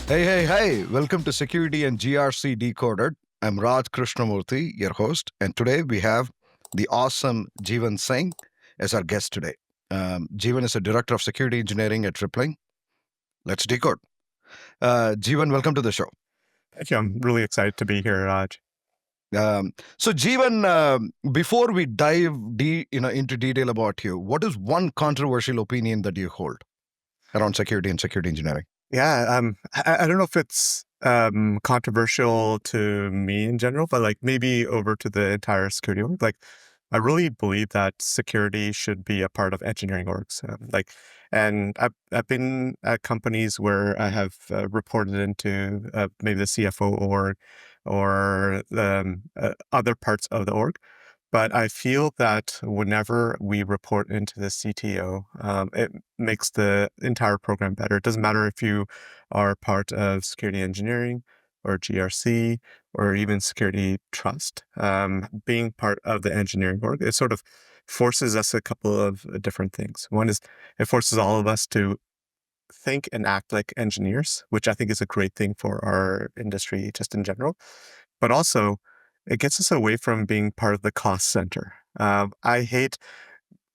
Hey. Welcome to Security and GRC Decoded. I'm Raj Krishnamurthy, your host, and today we have the awesome Jeevan Singh as our guest today. Jeevan is a director of security engineering at Tripling. Let's decode. Jeevan, welcome to the show. Thank you. I'm really excited to be here, Raj. So, Jeevan, before we dive into detail about you, what is one controversial opinion that you hold around security and security engineering? Yeah, I don't know if it's controversial to me in general, but like maybe over to the entire security org. Like, I really believe that security should be a part of engineering orgs. And I've been at companies where I have reported into maybe the CFO org or other parts of the org. But I feel that whenever we report into the CTO, it makes the entire program better. It doesn't matter if you are part of security engineering or GRC or even security trust. Being part of the engineering org, it sort of forces us a couple of different things. One is it forces all of us to think and act like engineers, which I think is a great thing for our industry just in general. But also, it gets us away from being part of the cost center. I hate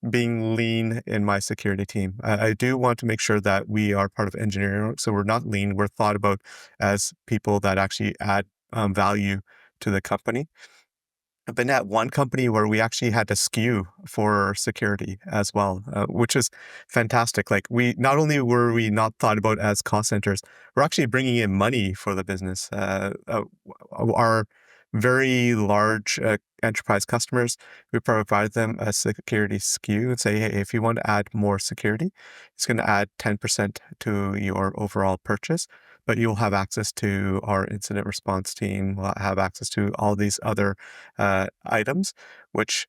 being lean in my security team. I do want to make sure that we are part of engineering, so we're not lean. We're thought about as people that actually add value to the company. I've been at one company where we actually had a SKU for security as well, which is fantastic. Like we not only were we not thought about as cost centers, we're actually bringing in money for the business. Our very large enterprise customers, we provide them a security SKU and say, hey, if you want to add more security, it's going to add 10% to your overall purchase, but you'll have access to our incident response team, will have access to all these other items, which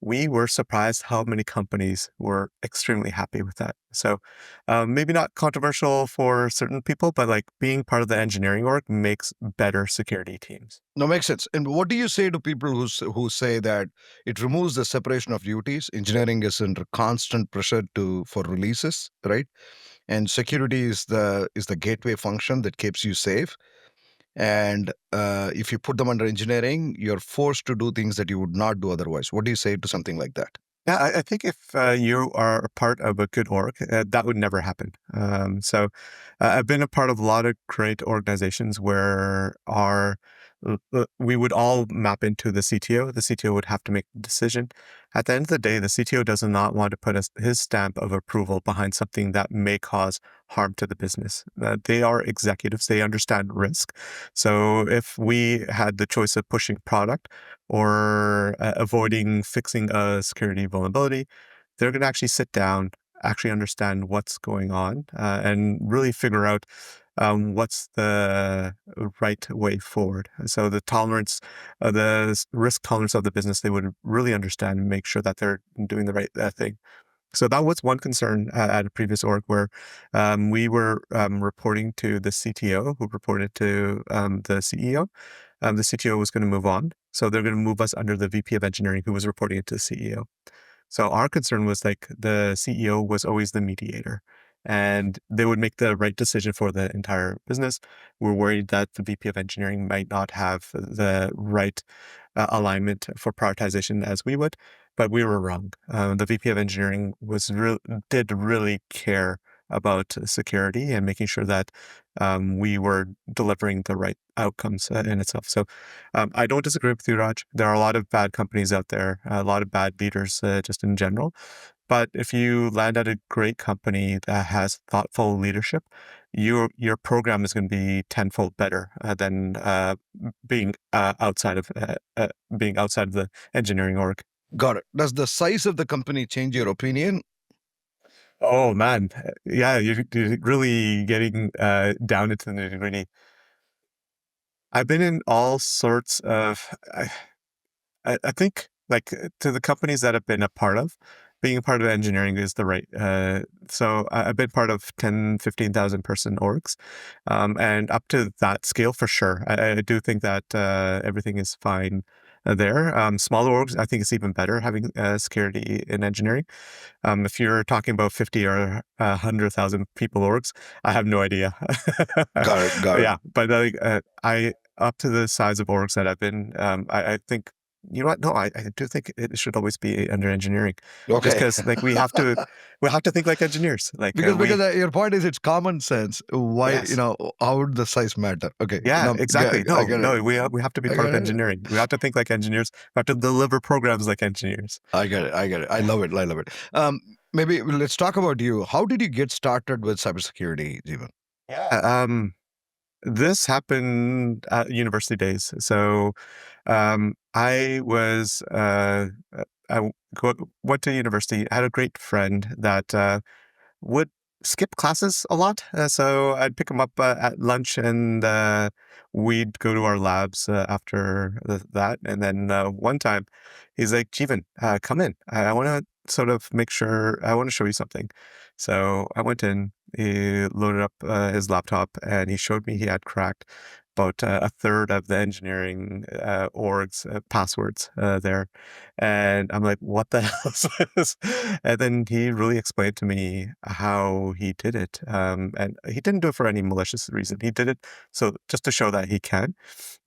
we were surprised how many companies were extremely happy with that. So maybe not controversial for certain people, but like being part of the engineering org makes better security teams. No, makes sense. And what do you say to people who say that it removes the separation of duties? Engineering is under constant pressure for releases, right? And security is the gateway function that keeps you safe. And if you put them under engineering, you're forced to do things that you would not do otherwise. What do you say to something like that? Yeah, I think if you are a part of a good org, that would never happen. I've been a part of a lot of great organizations where we would all map into the CTO. The CTO would have to make the decision. At the end of the day, the CTO does not want to put his stamp of approval behind something that may cause harm to the business. They are executives. They understand risk. So if we had the choice of pushing product or avoiding fixing a security vulnerability, they're going to actually sit down, actually understand what's going on, and really figure out what's the right way forward. So the tolerance, risk tolerance of the business, they would really understand and make sure that they're doing the right thing. So that was one concern at a previous org where we were reporting to the CTO, who reported to the CEO. The CTO was going to move on. So they're going to move us under the VP of engineering, who was reporting it to the CEO. So our concern was like the CEO was always the mediator and they would make the right decision for the entire business. We're worried that the VP of engineering might not have the right alignment for prioritization as we would, but we were wrong. The VP of engineering did really care about security and making sure that we were delivering the right outcomes in itself. So I don't disagree with you, Raj. There are a lot of bad companies out there, a lot of bad leaders just in general. But if you land at a great company that has thoughtful leadership, your program is going to be tenfold better than being outside of the engineering org. Got it. Does the size of the company change your opinion? Oh man, yeah, you're really getting down into the nitty-gritty. I've been in all sorts of. I think like to the companies that I've been a part of, being a part of engineering is the right. I've been part of 10, 15,000 person orgs, and up to that scale for sure. I do think that everything is fine there. Smaller orgs, I think it's even better having security in engineering. If you're talking about 50 or 100,000 people orgs, I have no idea. Got it. Got it. Yeah, but like, I up to the size of orgs that I've been, I think, you know what? No, I do think it should always be under engineering, just Okay. because like we have to think like engineers. Like Because your point is it's common sense. Why, yes, how would the size matter? Okay. yeah, Now, exactly. I No, get it. no, we have to be I part get of it. engineering. We have to think like engineers. We have to deliver programs like engineers. I get it. I get it. I love it. I love it. Maybe let's talk about you. How did you get started with cybersecurity, Jeevan? Yeah. This happened at university days. So I was I went to university. I had a great friend that would skip classes a lot. So I'd pick him up at lunch, and we'd go to our labs after that. And then one time, he's like, "Jeevan, come in. I want to sort of make sure. I want to show you something." So I went in. He loaded up his laptop, and he showed me he had cracked about a third of the engineering org's passwords there. And I'm like, what the hell is this? And then he really explained to me how he did it. And he didn't do it for any malicious reason. He did it so just to show that he can.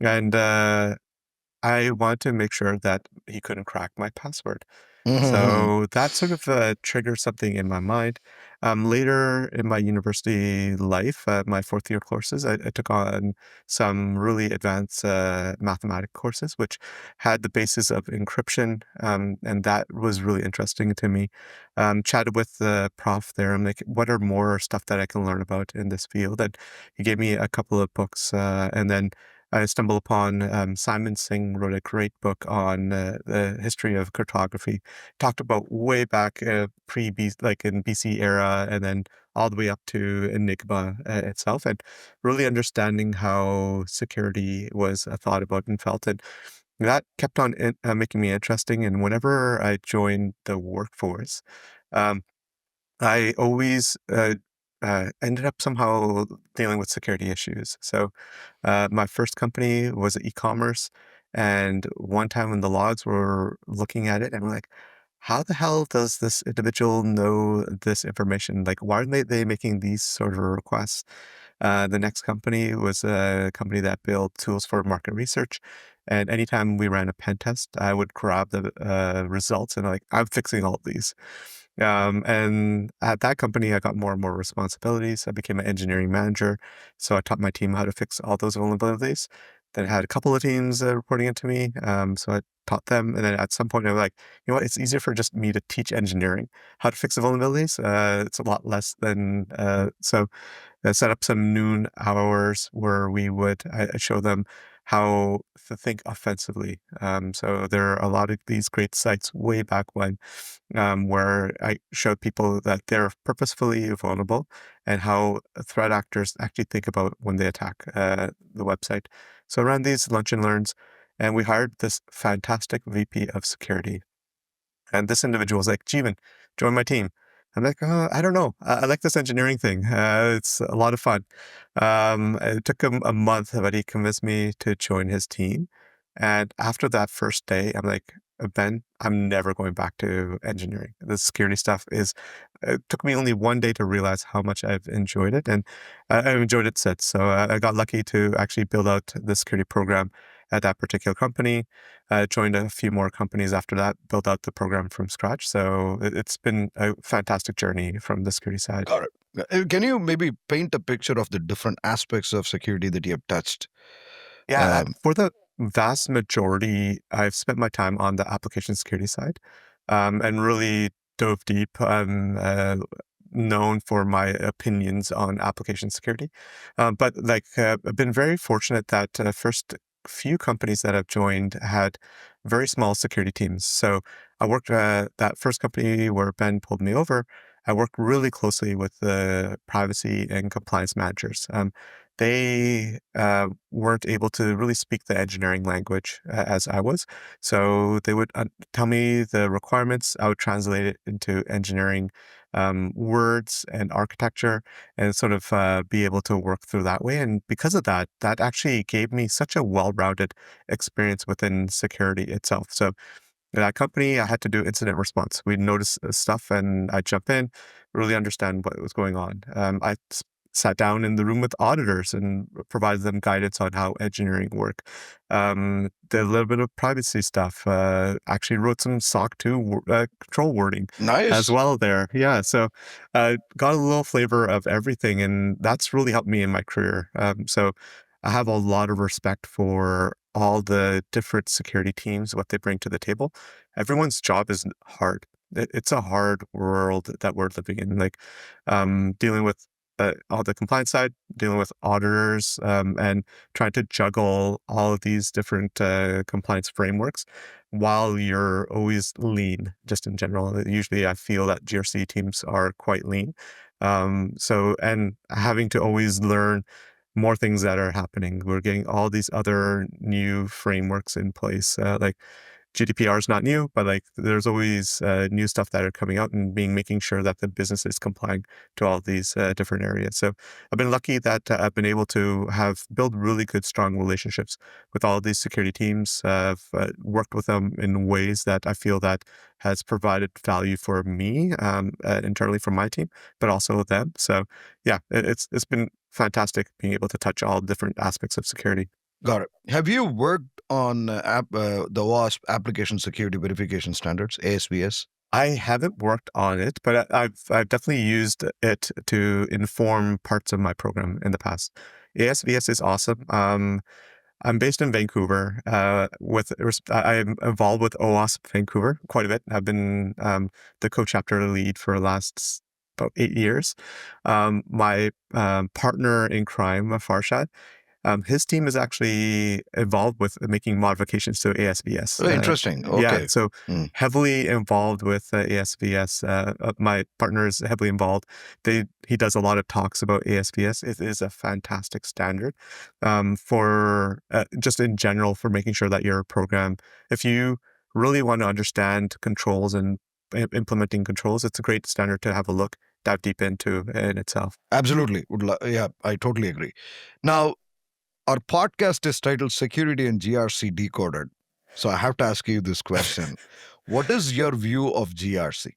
And I wanted to make sure that he couldn't crack my password. Mm-hmm. So that sort of triggered something in my mind. Later in my university life, my fourth year courses, I took on some really advanced mathematic courses, which had the basis of encryption, and that was really interesting to me. Chatted with the prof there. I'm like, what are more stuff that I can learn about in this field? And he gave me a couple of books, and then I stumbled upon Simon Singh wrote a great book on the history of cryptography. Talked about way back pre B like in BC era, and then all the way up to Enigma itself, and really understanding how security was thought about and felt, and that kept on making me interesting. And whenever I joined the workforce, um, I always ended up somehow dealing with security issues. So my first company was e-commerce, and one time when the logs were looking at it, and we're like, "How the hell does this individual know this information? Like, why are they making these sort of requests?" The next company was a company that built tools for market research, and anytime we ran a pen test, I would grab the results and like, I'm fixing all of these. And at that company, I got more and more responsibilities. I became an engineering manager. So I taught my team how to fix all those vulnerabilities. Then I had a couple of teams reporting into me. So I taught them. And then at some point, I was like, you know what? It's easier for just me to teach engineering how to fix the vulnerabilities. It's a lot less than, so set up some noon hours where we would I show them how to think offensively. So there are a lot of these great sites way back when where I showed people that they're purposefully vulnerable and how threat actors actually think about when they attack the website. So I ran these lunch and learns, and we hired this fantastic VP of security. And this individual was like, Jeevan, join my team. I'm like, I don't know. I like this engineering thing. It's a lot of fun. It took him a month, but he convinced me to join his team. And after that first day, I'm like, Ben, I'm never going back to engineering. The security stuff it took me only one day to realize how much I've enjoyed it. And I've enjoyed it since. So I got lucky to actually build out the security program at that particular company. Joined a few more companies after that, built out the program from scratch. So it's been a fantastic journey from the security side. Got it. Can you maybe paint a picture of the different aspects of security that you have touched? Yeah, Um, for the vast majority, I've spent my time on the application security side, and really dove deep. I'm known for my opinions on application security, but like I've been very fortunate that first few companies that I've joined had very small security teams. So I worked that first company where Ben pulled me over. I worked really closely with the privacy and compliance managers. they weren't able to really speak the engineering language as I was. So they would tell me the requirements. I would translate it into engineering words and architecture and sort of be able to work through that way. And because of that, that actually gave me such a well-rounded experience within security itself. So in that company, I had to do incident response. We'd notice stuff and I'd jump in, really understand what was going on. Sat down in the room with auditors and provided them guidance on how engineering work. Did a little bit of privacy stuff. Actually wrote some SOC 2 control wording as Nice. well there. Yeah. So got a little flavor of everything. And that's really helped me in my career. So I have a lot of respect for all the different security teams, what they bring to the table. Everyone's job is hard. It's a hard world that we're living in. Like dealing with all the compliance side, dealing with auditors, and trying to juggle all of these different compliance frameworks while you're always lean, just in general. Usually I feel that GRC teams are quite lean. And having to always learn more things that are happening. We're getting all these other new frameworks in place. Like GDPR is not new, but like there's always new stuff that are coming out and making sure that the business is complying to all these different areas. So I've been lucky that I've been able to have build really good, strong relationships with all these security teams. I've worked with them in ways that I feel that has provided value for me internally from my team, but also them. So yeah, it's been fantastic being able to touch all different aspects of security. Got it. Have you worked on the OWASP application security verification standards, ASVS? I haven't worked on it, but I've definitely used it to inform parts of my program in the past. ASVS is awesome. I'm based in Vancouver. I'm involved with OWASP Vancouver quite a bit. I've been the co-chapter lead for the last about 8 years. My partner in crime, Farshad, his team is actually involved with making modifications to ASVS. Oh, interesting. Yeah, Okay. so Mm. heavily involved with ASVS. My partner is heavily involved. He does a lot of talks about ASVS. It is a fantastic standard for just in general for making sure that your program, if you really want to understand controls and implementing controls, it's a great standard to have a look, dive deep into in itself. Absolutely. Yeah, I totally agree. Now, our podcast is titled Security and GRC Decoded. So I have to ask you this question. What is your view of GRC?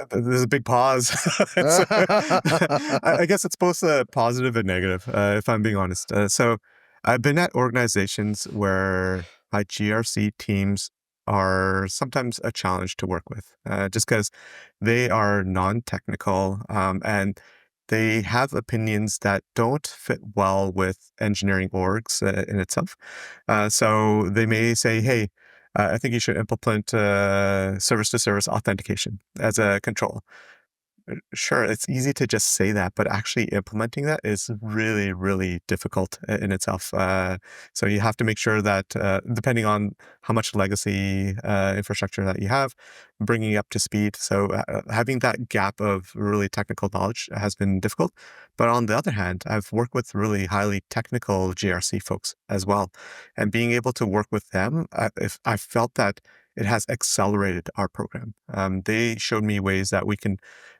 There's a big pause. So, I guess it's both positive and negative, if I'm being honest. So I've been at organizations where my GRC teams are sometimes a challenge to work with, just because they are non-technical and they have opinions that don't fit well with engineering orgs in itself. So they may say, hey, I think you should implement service-to-service authentication as a control. Sure, it's easy to just say that, but actually implementing that is really, really difficult in itself. So you have to make sure that, depending on how much legacy infrastructure that you have, bringing it up to speed. So having that gap of really technical knowledge has been difficult. But on the other hand, I've worked with really highly technical GRC folks as well, and being able to work with them, if I felt that it has accelerated our program. They showed me ways that we can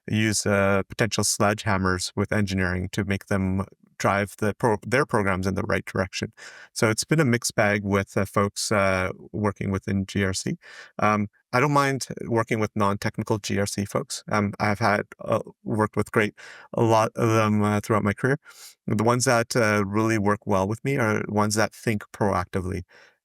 use potential sledgehammers with engineering to make them drive their programs in the right direction. So it's been a mixed bag with folks working within GRC. I don't mind working with non-technical GRC folks. I've had worked with a lot of them throughout my career. The ones that really work well with me are ones that think proactively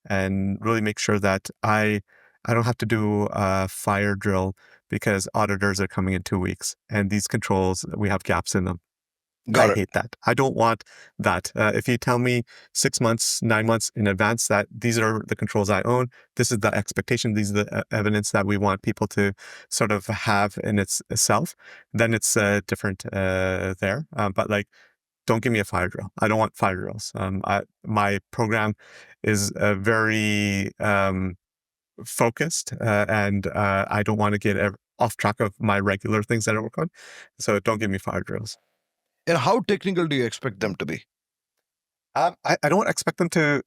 and really make sure that I don't have to do a fire drill because auditors are coming in 2 weeks and these controls, we have gaps in them. I Got it. hate that. I don't want that. If you tell me 6 months, 9 months in advance that these are the controls I own, this is the expectation, these are the evidence that we want people to sort of have in itself, then it's different there. But like, don't give me a fire drill. I don't want fire drills. My program is very focused, and I don't want to get off track of my regular things that I work on. So don't give me fire drills. And how technical do you expect them to be? I don't expect them to.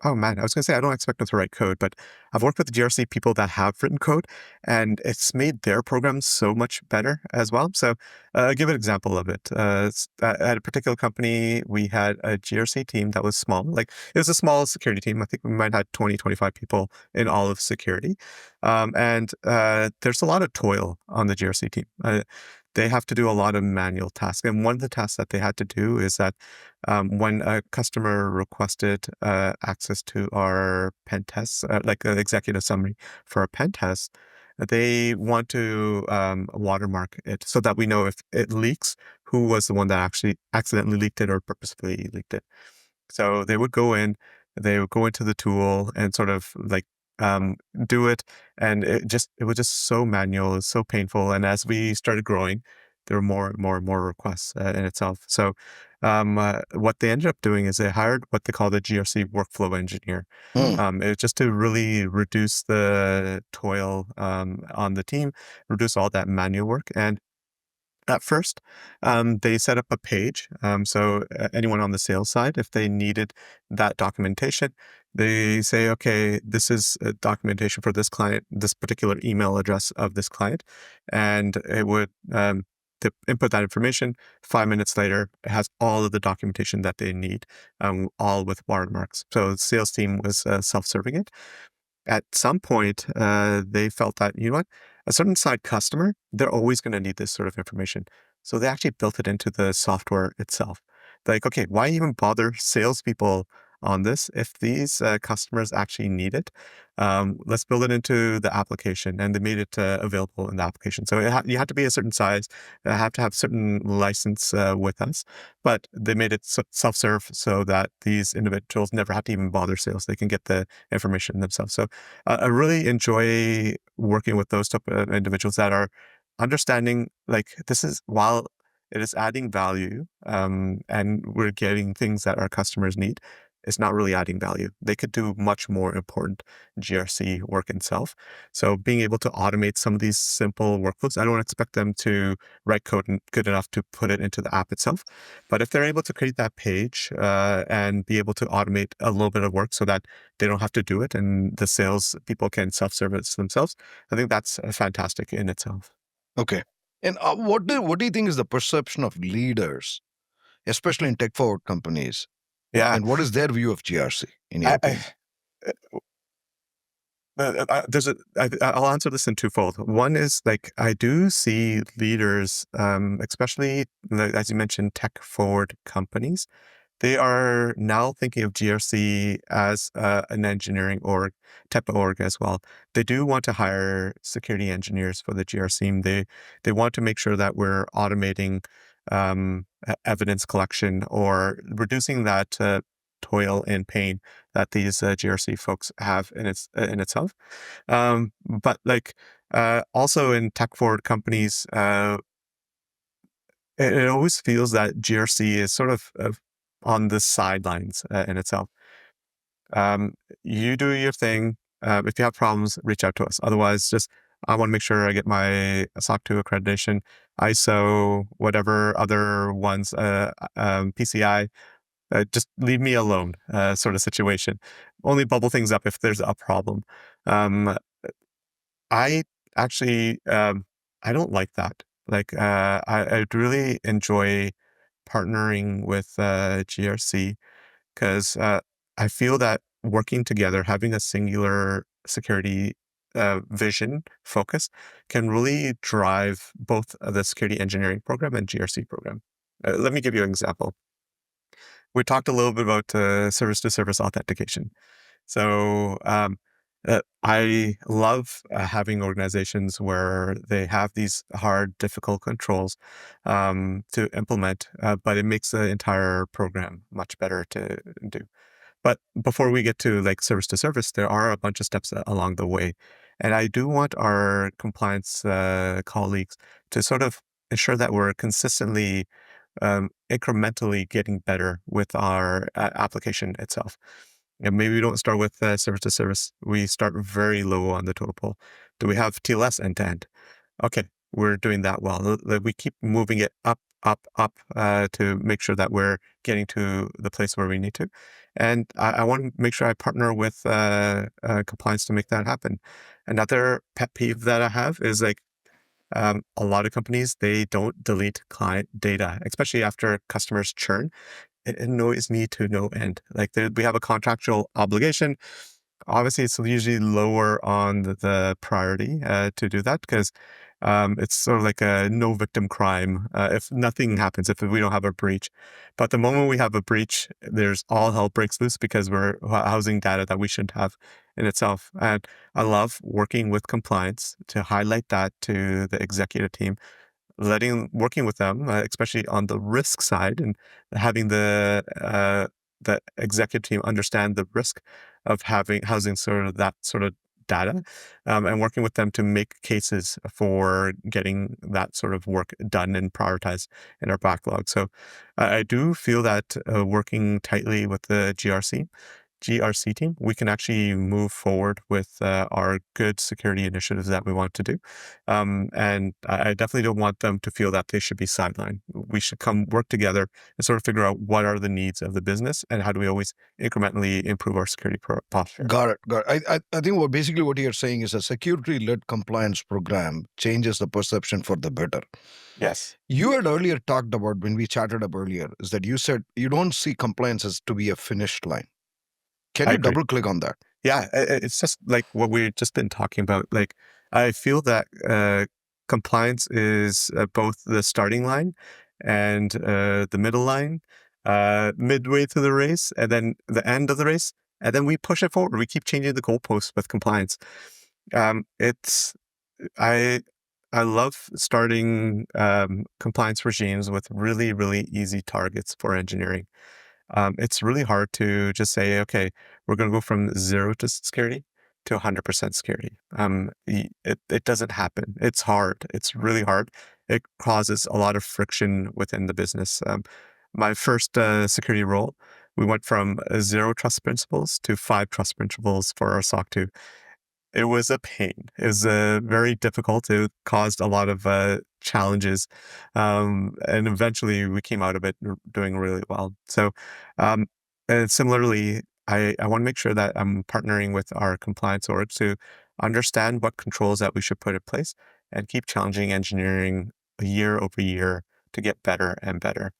Oh man, I was going to say I don't expect them to write code, but I've worked with GRC people that have written code, and it's made their programs so much better as well. So, I'll give an example of it. At a particular company, we had a GRC team that was small. Like it was a small security team. I think we might have had 20, 25 people in all of security. And there's a lot of toil on the GRC team. They have to do a lot of manual tasks. And one of the tasks that they had to do is that when a customer requested access to our pen tests, like an executive summary for a pen test, they want to watermark it so that we know if it leaks, who was the one that actually accidentally leaked it or purposefully leaked it. So they would go into the tool and sort of like um, do it, and it was just so manual, it's so painful. And as we started growing, there were more and more and more requests in itself. So what they ended up doing is they hired what they call the GRC workflow engineer. Hmm. It was just to really reduce the toil on the team, reduce all that manual work, and at first, they set up a page. So anyone on the sales side, if they needed that documentation, they say, okay, this is documentation for this client, this particular email address of this client. And it would to input that information. 5 minutes later, it has all of the documentation that they need, all with watermarks. So the sales team was self-serving it. At some point, they felt that, you know what, a certain side customer, they're always going to need this sort of information. So they actually built it into the software itself. Like, okay, why even bother salespeople on this if these customers actually need it? Let's build it into the application, and they made it available in the application. So you have to be a certain size, have to have certain license with us, but they made it self-serve so that these individuals never have to even bother sales. They can get the information themselves. So I really enjoy working with those type of individuals that are understanding like this is while it is adding value and we're getting things that our customers need, it's not really adding value. They could do much more important GRC work itself. So being able to automate some of these simple workflows, I don't expect them to write code good enough to put it into the app itself. But if they're able to create that page and be able to automate a little bit of work so that they don't have to do it and the sales people can self-service themselves, I think that's fantastic in itself. Okay. And what do you think is the perception of leaders, especially in tech forward companies? Yeah, And what is their view of GRC, in your I, opinion? I'll answer this in twofold. One is like I do see leaders, especially as you mentioned, tech forward companies. They are now thinking of GRC as an engineering org, type of org as well. They do want to hire security engineers for the GRC. They want to make sure that we're automating evidence collection or reducing that toil and pain that these GRC folks have in itself. But like also in tech forward companies, it always feels that GRC is sort of on the sidelines in itself. You do your thing. If you have problems, reach out to us. Otherwise, just I want to make sure I get my SOC 2 accreditation, ISO, whatever other ones, PCI. Just leave me alone, sort of situation. Only bubble things up if there's a problem. Um, I actually, I don't like that. Like, I'd really enjoy partnering with GRC because I feel that working together, having a singular security vision focus can really drive both the security engineering program and GRC program. Let me give you an example. We talked a little bit about service to service authentication. So I love having organizations where they have these hard, difficult controls to implement, but it makes the entire program much better to do. But before we get to like service to service, there are a bunch of steps along the way. And I do want our compliance colleagues to sort of ensure that we're consistently, incrementally getting better with our application itself. And maybe we don't start with service to service. We start very low on the total pole. Do we have TLS end to end? Okay, we're doing that well. We keep moving it up to make sure that we're getting to the place where we need to. And I want to make sure I partner with compliance to make that happen. Another pet peeve that I have is like a lot of companies, they don't delete client data, especially after customers churn. It annoys me to no end. Like we have a contractual obligation. Obviously, it's usually lower on the priority to do that because it's sort of like a no victim crime if nothing happens, if we don't have a breach. But the moment we have a breach, there's all hell breaks loose because we're housing data that we shouldn't have in itself. And I love working with compliance to highlight that to the executive team, working with them, especially on the risk side, and having the executive team understand the risk of having housing sort of that sort of data, and working with them to make cases for getting that sort of work done and prioritized in our backlog. So I do feel that working tightly with the GRC team, we can actually move forward with our good security initiatives that we want to do. And I definitely don't want them to feel that they should be sidelined. We should come work together and sort of figure out what are the needs of the business and how do we always incrementally improve our security posture. Got it. Got it. I think what you're saying is a security-led compliance program changes the perception for the better. Yes, You had earlier talked about when we chatted up earlier is that you said you don't see compliance as to be a finished line. Can I you agree. double click on that? Yeah, it's just like what we've just been talking about. Like, I feel that compliance is both the starting line and the middle line, midway through the race, and then the end of the race, and then we push it forward. We keep changing the goalposts with compliance. It's I I love starting compliance regimes with really, really easy targets for engineering. It's really hard to just say, okay, we're going to go from zero to security to 100% security. It doesn't happen. It's hard. It's really hard. It causes a lot of friction within the business. My first security role, we went from zero trust principles to five trust principles for our SOC 2. It was a pain. It was very difficult. It caused a lot of challenges, and eventually we came out of it doing really well. So, um, and similarly, I want to make sure that I'm partnering with our compliance org to understand what controls that we should put in place and keep challenging engineering year over year to get better and better.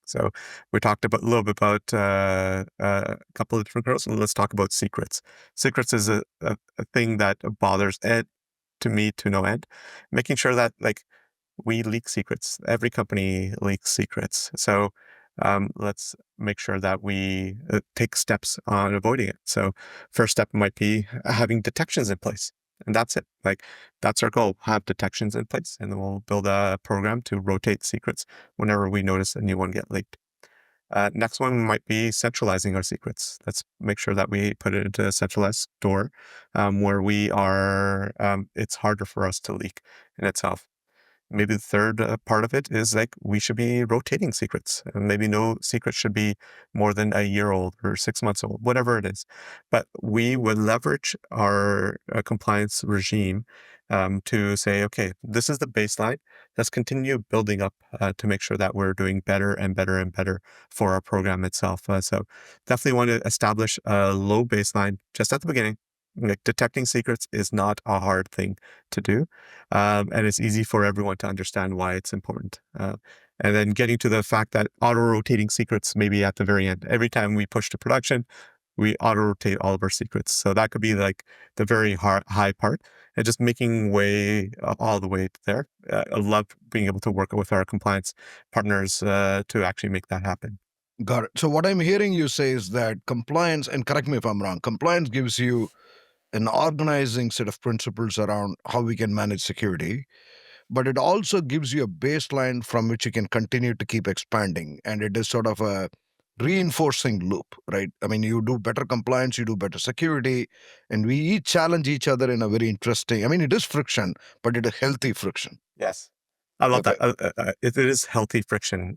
So we talked about a little bit about a couple of different girls. So let's talk about secrets. Secrets is a thing that bothers Ed to me to no end. Making sure that like we leak secrets. Every company leaks secrets. So let's make sure that we take steps on avoiding it. So first step might be having detections in place. And that's it. Like that's our goal. Have detections in place, and then we'll build a program to rotate secrets whenever we notice a new one get leaked. Next one might be centralizing our secrets. Let's make sure that we put it into a centralized store where it's harder for us to leak in itself. Maybe the third part of it is like we should be rotating secrets. And maybe no secret should be more than a year old or 6 months old, whatever it is. But we would leverage our compliance regime to say, okay, this is the baseline. Let's continue building up to make sure that we're doing better and better and better for our program itself. So definitely want to establish a low baseline just at the beginning. Like detecting secrets is not a hard thing to do, and it's easy for everyone to understand why it's important. And then getting to the fact that auto-rotating secrets maybe at the very end. Every time we push to production, we auto-rotate all of our secrets. So that could be like the very high part, and just making way all the way there. I love being able to work with our compliance partners to actually make that happen. Got it. So what I'm hearing you say is that compliance, and correct me if I'm wrong, compliance gives you an organizing set of principles around how we can manage security, but it also gives you a baseline from which you can continue to keep expanding. And it is sort of a reinforcing loop, right? I mean, you do better compliance, you do better security, and we each challenge each other in a very interesting, I mean, it is friction, but it is healthy friction. Yes. I love Okay. that. It is healthy friction.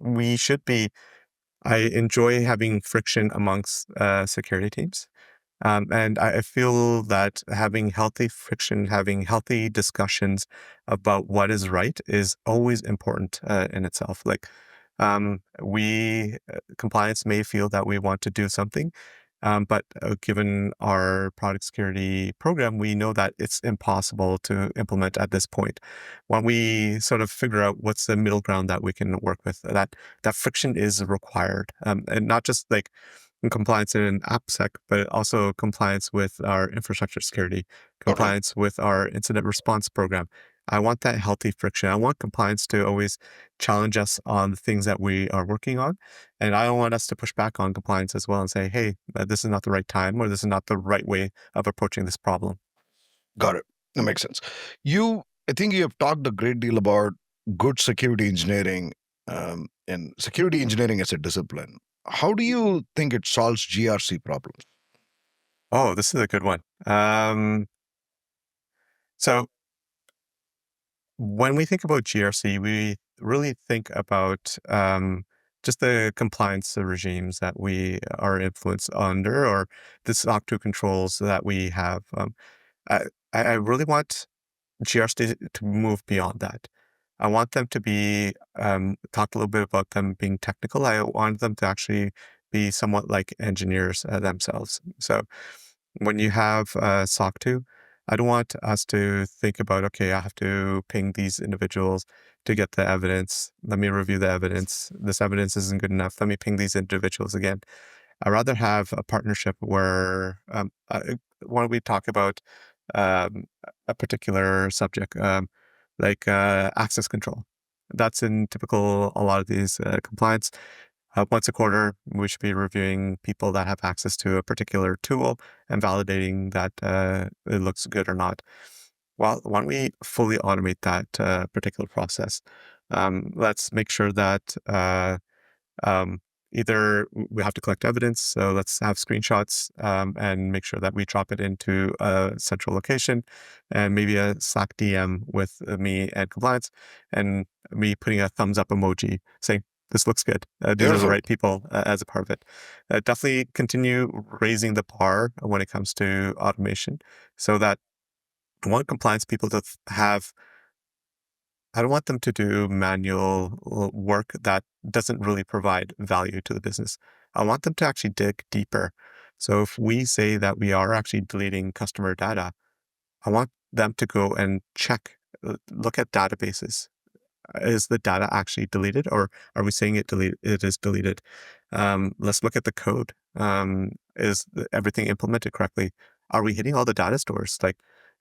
I enjoy having friction amongst security teams. And I feel that having healthy friction, having healthy discussions about what is right is always important in itself. Like, compliance may feel that we want to do something, but given our product security program, we know that it's impossible to implement at this point. When we sort of figure out what's the middle ground that we can work with, that friction is required, and not just like compliance in AppSec, but also compliance with our infrastructure security, Totally. compliance with our incident response program. I want that healthy friction. I want compliance to always challenge us on the things that we are working on. And I don't want us to push back on compliance as well and say, hey, this is not the right time or this is not the right way of approaching this problem. Got it. That makes sense. I think you have talked a great deal about good security engineering, and security engineering as a discipline. How do you think it solves GRC problems? Oh, this is a good one. So when we think about GRC, we really think about just the compliance regimes that we are influenced under or the SOC 2 controls that we have. I, I really want GRC to move beyond that. I want them to be, talked a little bit about them being technical. I want them to actually be somewhat like engineers themselves. So when you have SOC 2, I don't want us to think about, okay, I have to ping these individuals to get the evidence. Let me review the evidence. This evidence isn't good enough. Let me ping these individuals again. I'd rather have a partnership where, when we talk about um, a particular subject, like access control, that's in typical a lot of these compliance. Once a quarter, we should be reviewing people that have access to a particular tool and validating that it looks good or not. Well, why don't we fully automate that particular process? Let's make sure that um, either we have to collect evidence, so let's have screenshots and make sure that we drop it into a central location and maybe a Slack DM with me and compliance and me putting a thumbs up emoji saying, this looks good. These are the Beautiful. right people as a part of it. Definitely continue raising the bar when it comes to automation so that I want compliance people to have I don't want them to do manual work that doesn't really provide value to the business. I want them to actually dig deeper. So if we say that we are actually deleting customer data, I want them to go and check, look at databases. Is the data actually deleted or are we saying it is deleted? Let's look at the code. Is everything implemented correctly? Are we hitting all the data stores? Like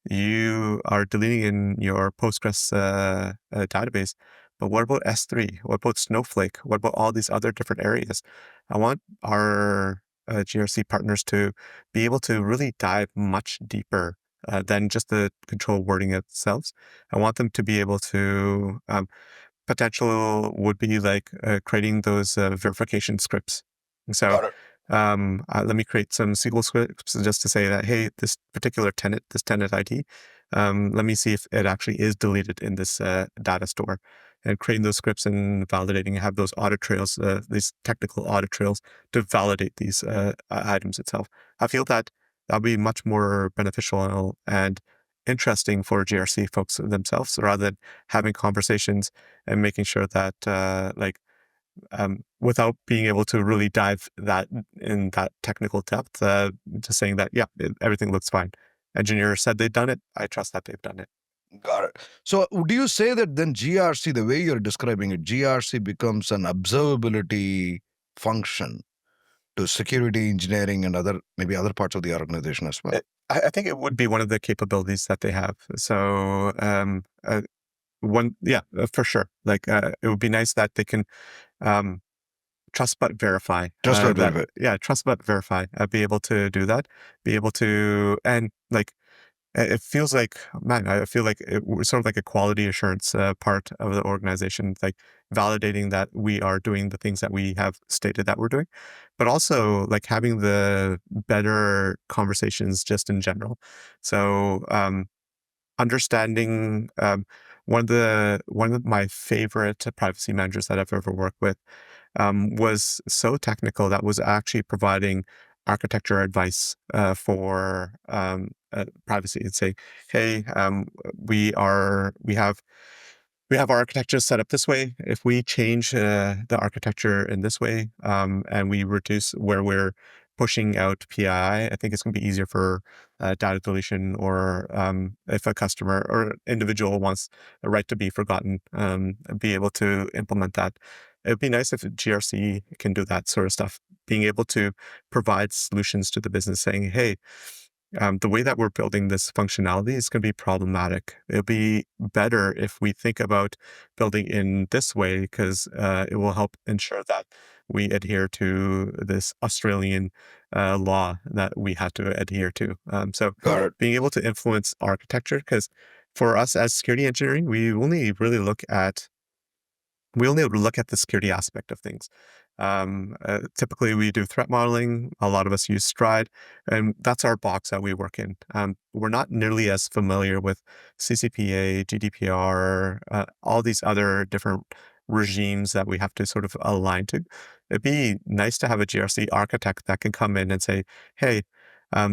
you are deleting in your Postgres database, but what about S3? What about Snowflake? What about all these other different areas? I want our GRC partners to be able to really dive much deeper than just the control wording itself. I want them to be able to potential would be like creating those verification scripts. And so Got it. let me create some SQL scripts just to say that, hey, this tenant ID, let me see if it actually is deleted in this data store. And creating those scripts and validating, have those audit trails, these technical audit trails to validate these items itself. I feel that that'll be much more beneficial and interesting for GRC folks themselves rather than having conversations and making sure that without being able to really dive that in that technical depth, just saying that, yeah, everything looks fine. Engineer said they've done it. I trust that they've done it. Got it. So, would you say that then GRC, the way you're describing it, GRC becomes an observability function to security engineering and maybe other parts of the organization as well? I think it would be one of the capabilities that they have. So, for sure. Like, it would be nice that they can um, trust but verify. Just about verify. Trust but verify. Be able to do that. Be able to, and like it feels like, man, I feel like we're sort of like a quality assurance part of the organization, like validating that we are doing the things that we have stated that we're doing, but also like having the better conversations just in general. So, understanding one of my favorite privacy managers that I've ever worked with was so technical that was actually providing architecture advice for privacy and say, hey, we have our architecture set up this way. If we change the architecture in this way, and we reduce where we're pushing out PII, I think it's going to be easier for data deletion, or if a customer or individual wants a right to be forgotten, be able to implement that. It'd be nice if GRC can do that sort of stuff, being able to provide solutions to the business saying, hey, the way that we're building this functionality is going to be problematic. It'll be better if we think about building in this way, because it will help ensure that we adhere to this Australian law that we had to adhere to. So Got it. being able to influence architecture, because for us as security engineering, we only look at the security aspect of things. Typically, we do threat modeling. A lot of us use Stride, and that's our box that we work in. We're not nearly as familiar with CCPA, GDPR, all these other different regimes that we have to sort of align to. It'd be nice to have a GRC architect that can come in and say, hey,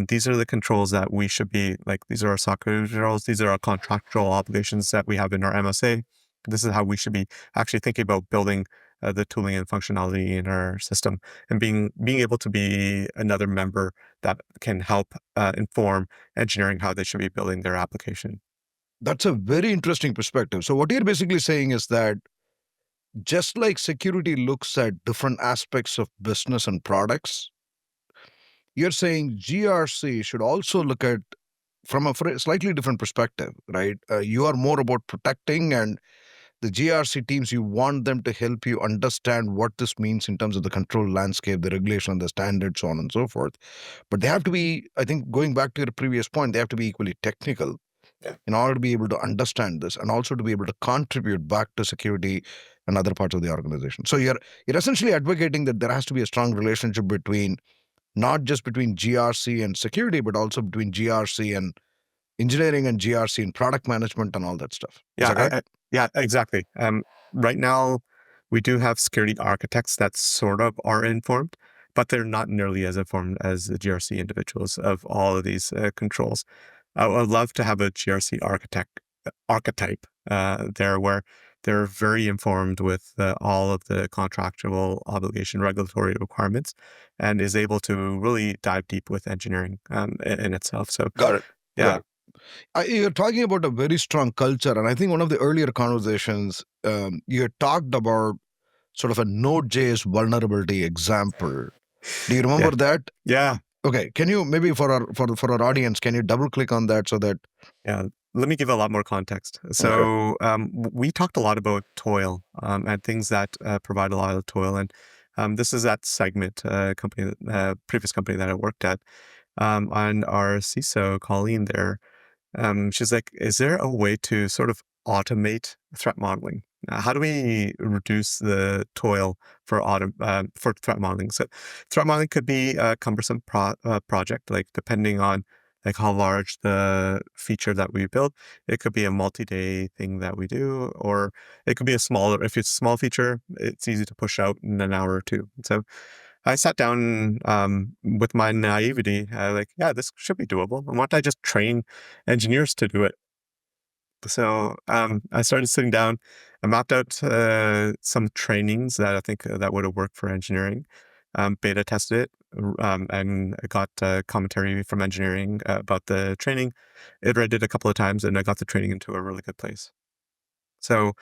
these are the controls that we should be like, these are our SOC controls, these are our contractual obligations that we have in our MSA. This is how we should be actually thinking about building the tooling and functionality in our system, and being able to be another member that can help inform engineering how they should be building their application. That's a very interesting perspective. So, what you're basically saying is that just like security looks at different aspects of business and products, you're saying GRC should also look at from a slightly different perspective, right? You are more about protecting, and the GRC teams, you want them to help you understand what this means in terms of the control landscape, the regulation, the standards, so on and so forth. But they have to be, I think, going back to your previous point, they have to be equally technical Yeah. in order to be able to understand this and also to be able to contribute back to security and other parts of the organization. So you're essentially advocating that there has to be a strong relationship between not just between GRC and security, but also between GRC and engineering and GRC and product management and all that stuff. Is Yeah, that correct? yeah, exactly. Right now, we do have security architects that sort of are informed, but they're not nearly as informed as the GRC individuals of all of these controls. I would love to have a GRC archetype there, where they're very informed with all of the contractual obligation regulatory requirements, and is able to really dive deep with engineering in itself. So Got it. Got yeah, it. You're talking about a very strong culture, and I think one of the earlier conversations, you had talked about sort of a Node.js vulnerability example. Do you remember yeah, that? yeah. Okay, can you maybe for our audience, can you double click on that so that Yeah, let me give a lot more context. okay, So, we talked a lot about toil, and things that provide a lot of toil, and this is that segment company, previous company that I worked at, and our CISO Colleen there, she's like, "Is there a way to sort of automate threat modeling? How do we reduce the toil for for threat modeling?" So, threat modeling could be a cumbersome project, like depending on like how large the feature that we build. It could be a multi-day thing that we do, or it could be a smaller. If it's a small feature, it's easy to push out in an hour or two. So, I sat down with my naivety, like, yeah, this should be doable. Why don't I just train engineers to do it? So I started sitting down. I mapped out some trainings that I think that would have worked for engineering. Beta tested it, and I got commentary from engineering about the training. Iterated a couple of times, and I got the training into a really good place. So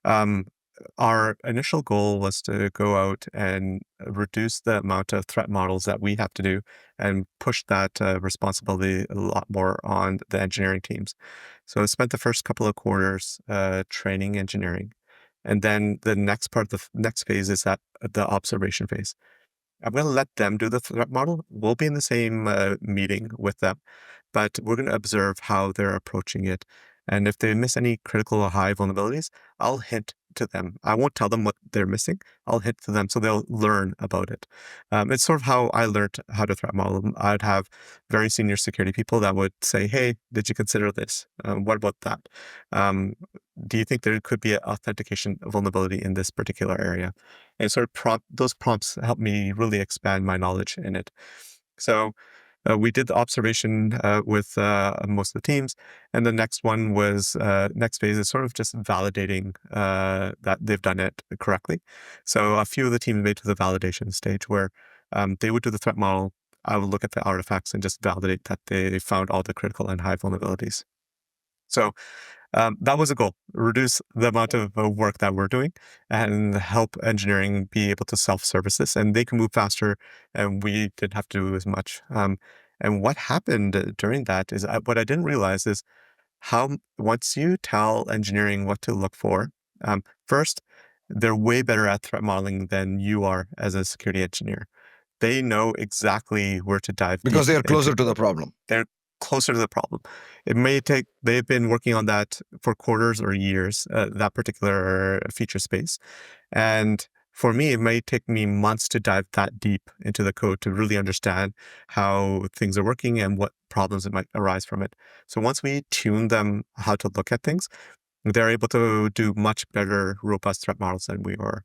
um, our initial goal was to go out and reduce the amount of threat models that we have to do, and push that responsibility a lot more on the engineering teams. So I spent the first couple of quarters training engineering. And then the next part, next phase is that the observation phase. I'm going to let them do the threat model. We'll be in the same meeting with them, but we're going to observe how they're approaching it. And if they miss any critical or high vulnerabilities, I'll hint to them. I won't tell them what they're missing. I'll hint to them so they'll learn about it. It's sort of how I learned how to threat model. I'd have very senior security people that would say, "Hey, did you consider this? What about that? Um, do you think there could be an authentication vulnerability in this particular area?" And sort of those prompts help me really expand my knowledge in it. So we did the observation with most of the teams, and the next one was next phase is sort of just validating that they've done it correctly. So a few of the teams made to the validation stage where they would do the threat model. I would look at the artifacts and just validate that they found all the critical and high vulnerabilities. So that was a goal: reduce the amount of work that we're doing and help engineering be able to self-service this, and they can move faster, and we didn't have to do as much. And what happened during that is what I didn't realize is once you tell engineering what to look for, first, they're way better at threat modeling than you are as a security engineer. They know exactly where to dive Because deep they are into closer to the code. problem. They're closer to the problem. They've been working on that for quarters or years, that particular feature space. And for me, it may take me months to dive that deep into the code to really understand how things are working and what problems that might arise from it. So once we tune them how to look at things, they're able to do much better, robust threat models than we were.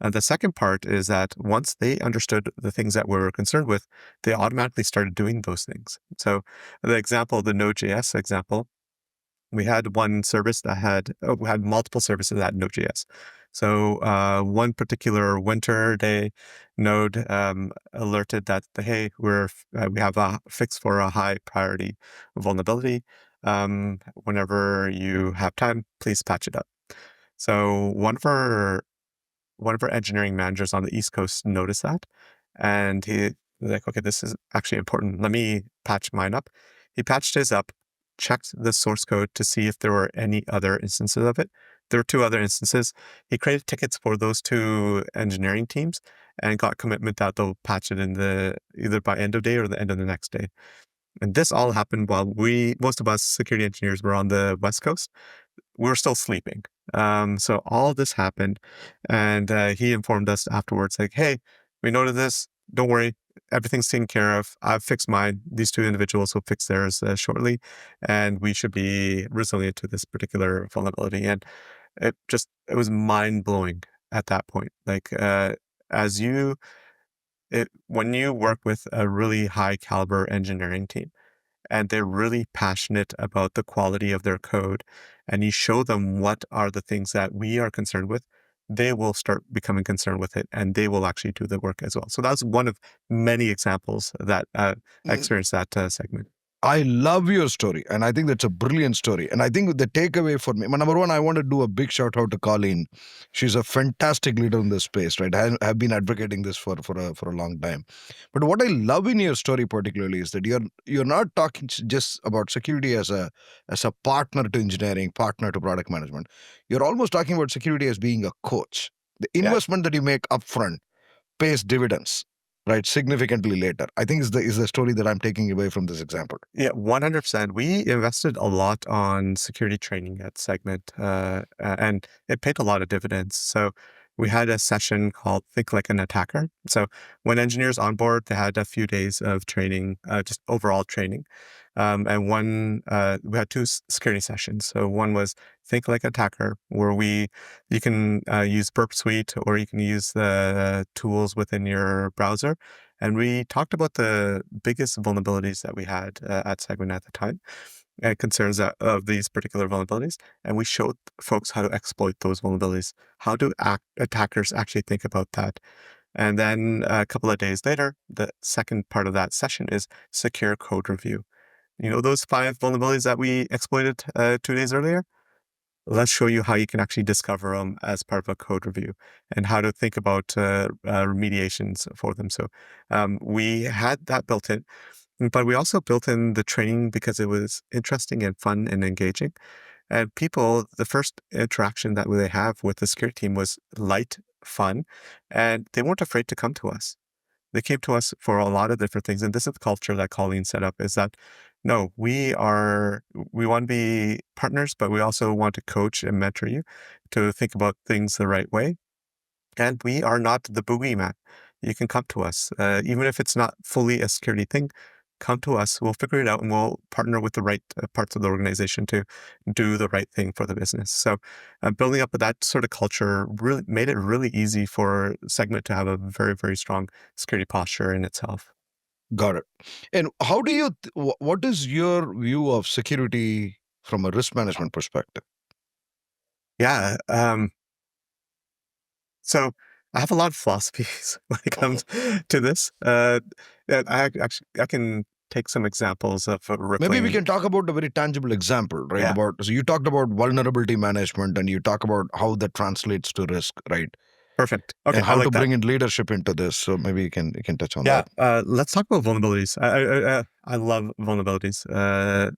And the second part is that once they understood the things that we're concerned with, they automatically started doing those things. So the example, the Node.js example, we had one service that we had multiple services that had Node.js. So one particular winter day, Node alerted that, hey, we have a fix for a high priority vulnerability. Whenever you have time, please patch it up. So one of our engineering managers on the East Coast noticed that, and he was like, "Okay, this is actually important. Let me patch mine up." He patched his up, checked the source code to see if there were any other instances of it. There were two other instances. He created tickets for those two engineering teams and got commitment that they'll patch it either by end of day or the end of the next day. And this all happened while most of us security engineers were on the West Coast. We were still sleeping. So all of this happened, and he informed us afterwards, like, "Hey, we noted this. Don't worry, everything's taken care of. I've fixed mine. These two individuals will fix theirs shortly, and we should be resilient to this particular vulnerability." And it was mind blowing at that point. Like, as you when you work with a really high caliber engineering team and they're really passionate about the quality of their code, and you show them what are the things that we are concerned with, they will start becoming concerned with it and they will actually do the work as well. So that's one of many examples that I experienced that segment. I love your story, and I think that's a brilliant story. And I think the takeaway for me, number one, I want to do a big shout out to Colleen. She's a fantastic leader in this space, right? I have been advocating this for a long time. But what I love in your story particularly is that you're not talking just about security as a partner to engineering, partner to product management. You're almost talking about security as being a coach. The Yeah. investment that you make upfront pays dividends, right, significantly later. I think is the story that I'm taking away from this example. Yeah, 100%. We invested a lot on security training at Segment, and it paid a lot of dividends. So we had a session called Think Like an Attacker. So when engineers onboard, they had a few days of training, just overall training. And we had two security sessions. So one was Think Like an Attacker, where you can use Burp Suite or you can use the tools within your browser, and we talked about the biggest vulnerabilities that we had at Segment at the time and concerns of these particular vulnerabilities. And we showed folks how to exploit those vulnerabilities. How do attackers actually think about that? And then a couple of days later, the second part of that session is secure code review. You know, those 5 vulnerabilities that we exploited 2 days earlier? Let's show you how you can actually discover them as part of a code review and how to think about remediations for them. So we had that built in, but we also built in the training because it was interesting and fun and engaging. And people, the first interaction that they have with the security team was light, fun, and they weren't afraid to come to us. They came to us for a lot of different things. And this is the culture that Colleen set up, is that no, we want to be partners, but we also want to coach and mentor you to think about things the right way. And we are not the boogeyman. You can come to us. Even if it's not fully a security thing, come to us. We'll figure it out and we'll partner with the right parts of the organization to do the right thing for the business. So, building up that sort of culture really made it really easy for Segment to have a very, very strong security posture in itself. Got it. And how do you, what is your view of security from a risk management perspective? Yeah. So I have a lot of philosophies when it comes to this. And actually I can take some examples of Maybe we rippling. can talk about a very tangible example, right? Yeah, About, so you talked about vulnerability management and you talk about how that translates to risk, right? perfect. Okay, And I how to like that. bring in leadership into this. So maybe you can touch on Yeah, that. let's talk about vulnerabilities. I love vulnerabilities.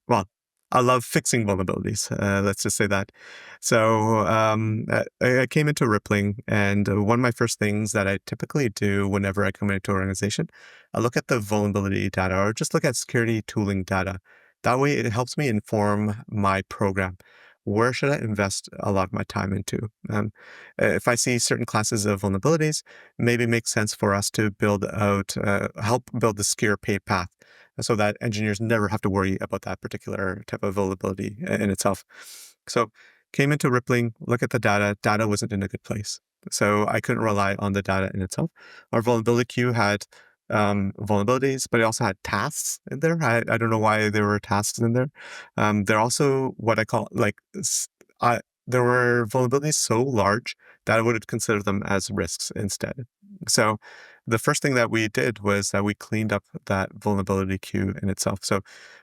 Well, I love fixing vulnerabilities. Let's just say that. So I came into Rippling, and one of my first things that I typically do whenever I come into an organization, I look at the vulnerability data or just look at security tooling data. That way, it helps me inform my program. Where should I invest a lot of my time into? If I see certain classes of vulnerabilities, maybe it makes sense for us to build out, help build the secure pay path so that engineers never have to worry about that particular type of vulnerability in itself. So came into Rippling, look at the data. Data wasn't in a good place. So I couldn't rely on the data in itself. Our vulnerability queue had vulnerabilities, but it also had tasks in there. I don't know why there were tasks in there. They're also what I call like, there were vulnerabilities so large that I would consider them as risks instead. So the first thing that we did was that we cleaned up that vulnerability queue in itself. So,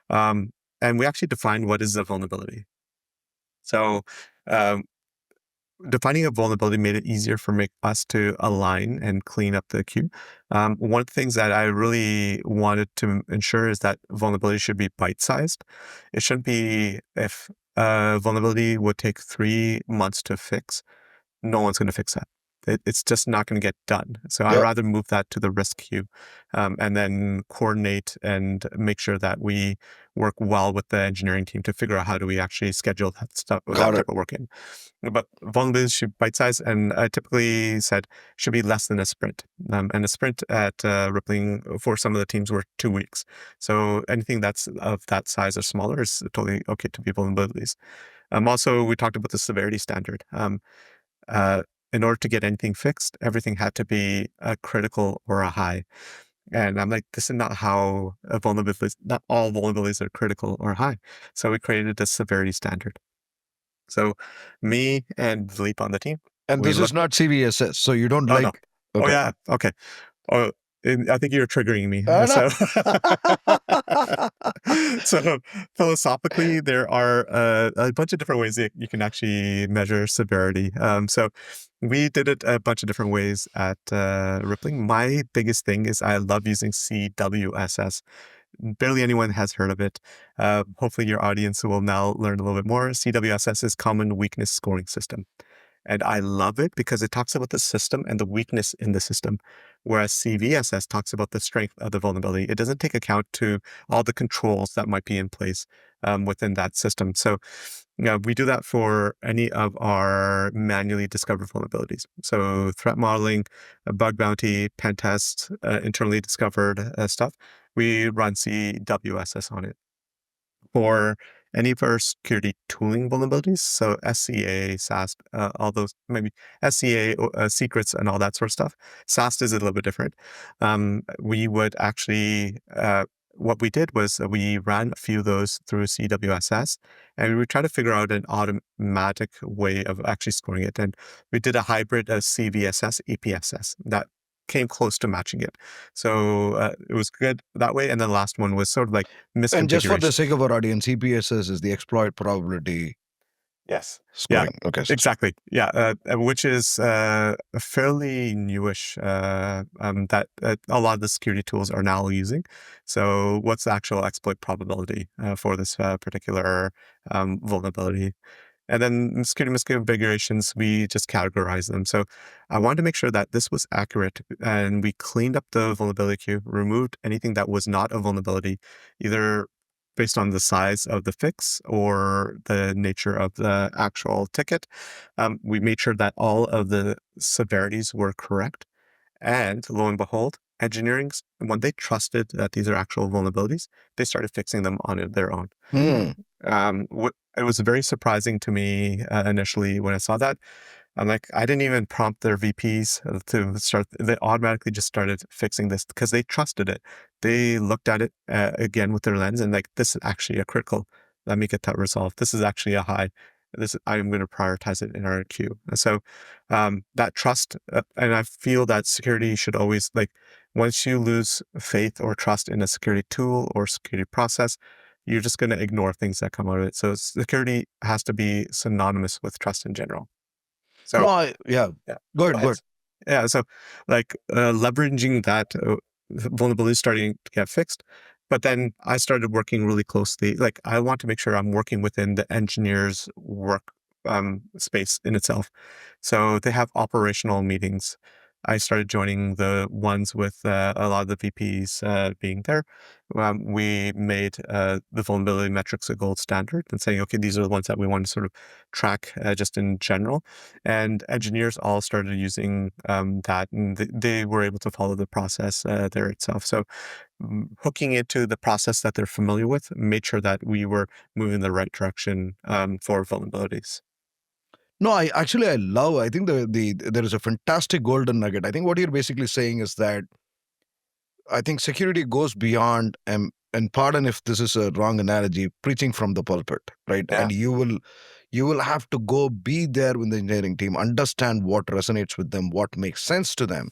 um, and we actually defined what is a vulnerability. So, um, defining a vulnerability made it easier for us to align and clean up the queue. One of the things that I really wanted to ensure is that vulnerability should be bite-sized. It shouldn't be if a vulnerability would take 3 months to fix, no one's going to fix that. It's just not going to get done. So I Yeah. rather move that to the risk queue, and then coordinate and make sure that we work well with the engineering team to figure out how do we actually schedule that stuff, that Got it. type of work in. But vulnerabilities should bite size, and I typically said should be less than a sprint. And a sprint at Rippling for some of the teams were 2 weeks. So anything that's of that size or smaller is totally okay to be vulnerabilities. Also, we talked about the severity standard. Uh, in order to get anything fixed, everything had to be a critical or a high. And I'm like, this is not how a vulnerability, not all vulnerabilities are critical or high. So we created a severity standard. So me and the leap on the team, And we this is looked, not CVSS. So you don't oh no. like, Oh okay. yeah. Okay. Oh, I think you're triggering me. I know. So, so philosophically, there are a bunch of different ways that you can actually measure severity. So we did it a bunch of different ways at Rippling. My biggest thing is I love using CWSS. Barely anyone has heard of it. Hopefully, your audience will now learn a little bit more. CWSS is Common Weakness Scoring System. And I love it because it talks about the system and the weakness in the system. Whereas CVSS talks about the strength of the vulnerability. It doesn't take account to all the controls that might be in place within that system. So we do that for any of our manually discovered vulnerabilities. So threat modeling, bug bounty, pen test, internally discovered stuff. We run CWSS on it for any of our security tooling vulnerabilities. So SCA, SAST, all those, maybe SCA, secrets, and all that sort of stuff. SAST is a little bit different. We would actually, what we did was we ran a few of those through CWSS, and we would try to figure out an automatic way of actually scoring it. And we did a hybrid of CVSS, EPSS that came close to matching it. So it was good that way. And then the last one was sort of like And just for the misconfiguration. sake of our audience, EPSS is the exploit probability Yes. Yeah, scoring. Okay, system. exactly. Yeah, which is a fairly newish that a lot of the security tools are now using. So, what's the actual exploit probability for this particular vulnerability? And then security misconfigurations, we just categorize them. So I wanted to make sure that this was accurate, and we cleaned up the vulnerability queue, removed anything that was not a vulnerability, either based on the size of the fix or the nature of the actual ticket. We made sure that all of the severities were correct. And lo and behold, engineering, when they trusted that these are actual vulnerabilities, they started fixing them on their own. Hmm. It was very surprising to me initially when I saw that. I'm like, I didn't even prompt their VPs to start. They automatically just started fixing this because they trusted it. They looked at it again with their lens and like, this is actually a critical. Let me get that resolved. This is actually a high. I'm going to prioritize it in our queue. And so that trust, and I feel that security should always like, once you lose faith or trust in a security tool or security process, you're just going to ignore things that come out of it. So security has to be synonymous with trust in general. No, So yeah. yeah, Go go ahead, go ahead. ahead. Yeah, so like leveraging that vulnerability starting to get fixed, but then I started working really closely. Like I want to make sure I'm working within the engineer's work space in itself. So they have operational meetings. I started joining the ones with a lot of the VPs being there. We made the vulnerability metrics a gold standard and saying, okay, these are the ones that we want to sort of track just in general. And engineers all started using that, and they were able to follow the process there itself. So hooking into the process that they're familiar with made sure that we were moving in the right direction for vulnerabilities. No, I love. I think there is a fantastic golden nugget. I think what you're basically saying is that I think security goes beyond, and pardon if this is a wrong analogy, preaching from the pulpit, right? Yeah. And you will have to go be there with the engineering team, understand what resonates with them, what makes sense to them,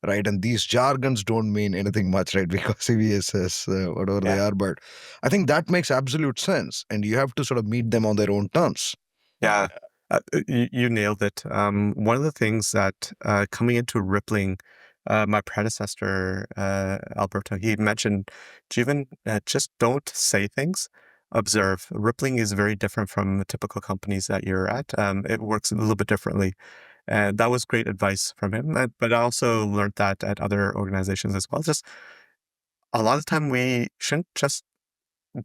right? And these jargons don't mean anything much, right? Because CVSS, whatever they Yeah. are, but I think that makes absolute sense, and you have to sort of meet them on their own terms. Yeah, you nailed it. One of the things that coming into Rippling, my predecessor, Alberto, he mentioned, Jeevan, just don't say things, observe. Rippling is very different from the typical companies that you're at. It works a little bit differently. And that was great advice from him. But I also learned that at other organizations as well. Just a lot of time we shouldn't just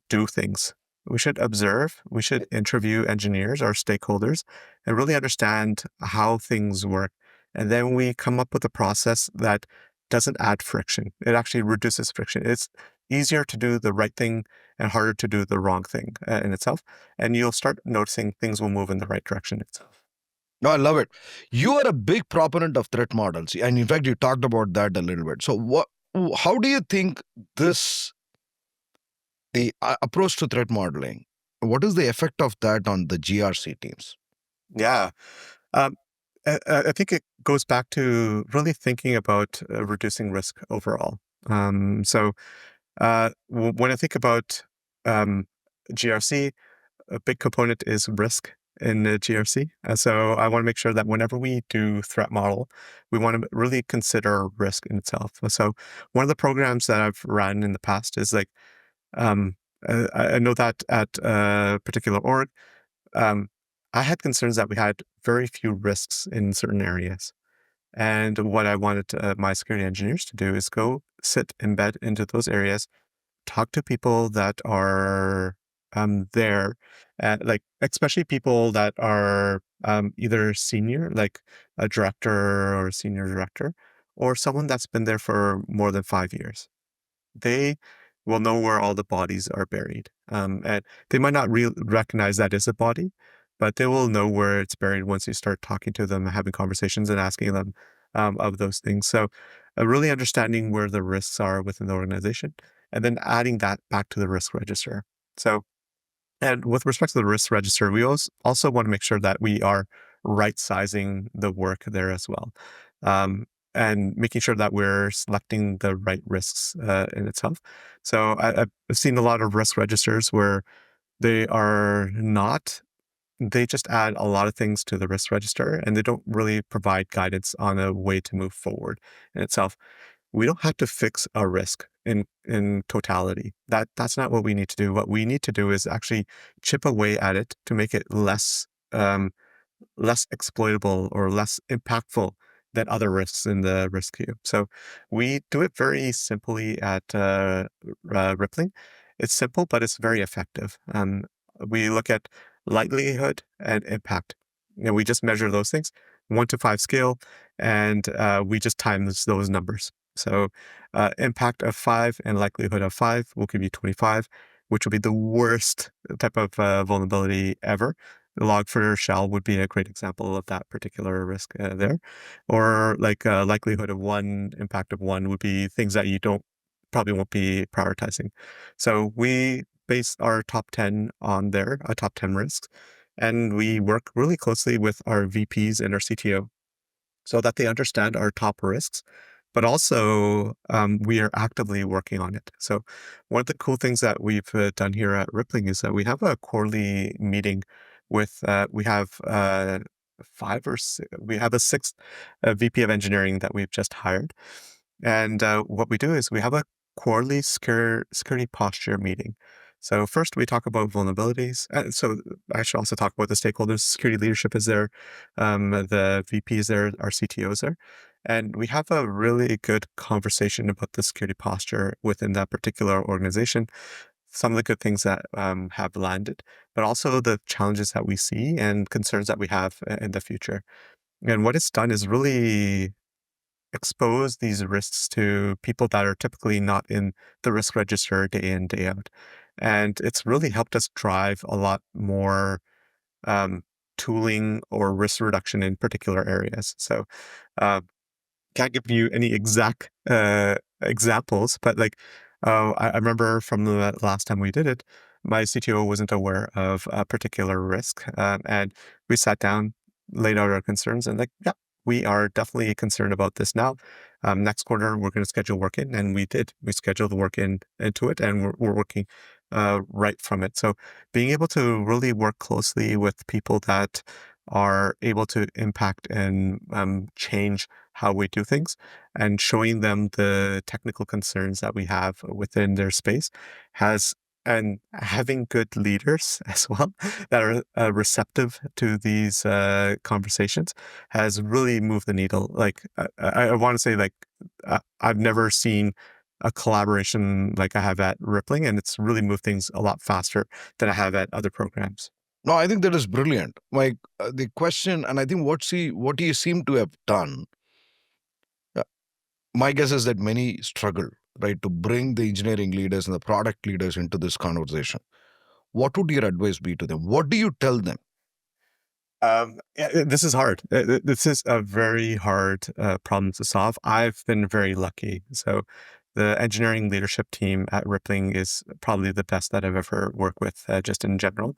do things. We should observe, we should interview engineers or stakeholders and really understand how things work. And then we come up with a process that doesn't add friction. It actually reduces friction. It's easier to do the right thing and harder to do the wrong thing in itself. And you'll start noticing things will move in the right direction itself. No, I love it. You are a big proponent of threat models, and in fact, you talked about that a little bit. So, how do you think this the approach to threat modeling? What is the effect of that on the GRC teams? Yeah. Um, I think it goes back to really thinking about reducing risk overall. So when I think about um, GRC, a big component is risk in the GRC. So I want to make sure that whenever we do threat model, we want to really consider risk in itself. So one of the programs that I've run in the past is like, um, I know that at a particular org, um, I had concerns that we had very few risks in certain areas. And what I wanted my security engineers to do is go sit, embed into those areas, talk to people that are there, like especially people that are either senior, like a director or a senior director, or someone that's been there for more than 5 years. They will know where all the bodies are buried. And they might not recognize that as a body, but they will know where it's buried once you start talking to them, having conversations, and asking them of those things. So, really understanding where the risks are within the organization, and then adding that back to the risk register. So, and with respect to the risk register, we also want to make sure that we are right sizing the work there as well. And making sure that we're selecting the right risks in itself. So I've seen a lot of risk registers where they are not, they just add a lot of things to the risk register and they don't really provide guidance on a way to move forward in itself. We don't have to fix a risk in totality. That's not what we need to do. What we need to do is actually chip away at it to make it less exploitable or less impactful than other risks in the risk queue. So we do it very simply at Rippling. It's simple, but it's very effective. We look at likelihood and impact. We just measure those things, 1 to 5 scale, and we just times those numbers. So impact of 5 and likelihood of 5 will give you 25, which will be the worst type of vulnerability ever. Log4Shell would be a great example of that particular risk there. Or like likelihood of one, impact of one would be things that you don't probably won't be prioritizing. So we base our top 10 on there, top 10 risks, and we work really closely with our VPs and our CTO so that they understand our top risks. But also, we are actively working on it. So, one of the cool things that we've done here at Rippling is that we have a quarterly meeting with, we have we have a sixth VP of engineering that we've just hired. And what we do is we have a quarterly security posture meeting. So first we talk about vulnerabilities. So I should also talk about the stakeholders. Security leadership is there, the VP is there, our CTO is there, and we have a really good conversation about the security posture within that particular organization. Some of the good things that have landed, but also the challenges that we see and concerns that we have in the future. And what it's done is really expose these risks to people that are typically not in the risk register day in, day out. And it's really helped us drive a lot more um, tooling or risk reduction in particular areas. So, uh, can't give you any exact examples, but like I remember from the last time we did it, my CTO wasn't aware of a particular risk, and we sat down, laid out our concerns, and like, yeah, we are definitely concerned about this now. Next quarter, we're going to schedule work in, and we did. We scheduled the work in into it, and we're working right from it. So being able to really work closely with people that are able to impact and change how we do things and showing them the technical concerns that we have within their space has and having good leaders as well that are receptive to these conversations has really moved the needle. Like I want to say, like I've never seen a collaboration like I have at Rippling, and it's really moved things a lot faster than I have at other programs. No, I think that is brilliant. Like the question, and I think what he seem to have done. uh, My guess is that many struggle, right, to bring the engineering leaders and the product leaders into this conversation. What would your advice be to them? What do you tell them? This is hard. This is a very hard problem to solve. I've been very lucky. So, the engineering leadership team at Rippling is probably the best that I've ever worked with, just in general.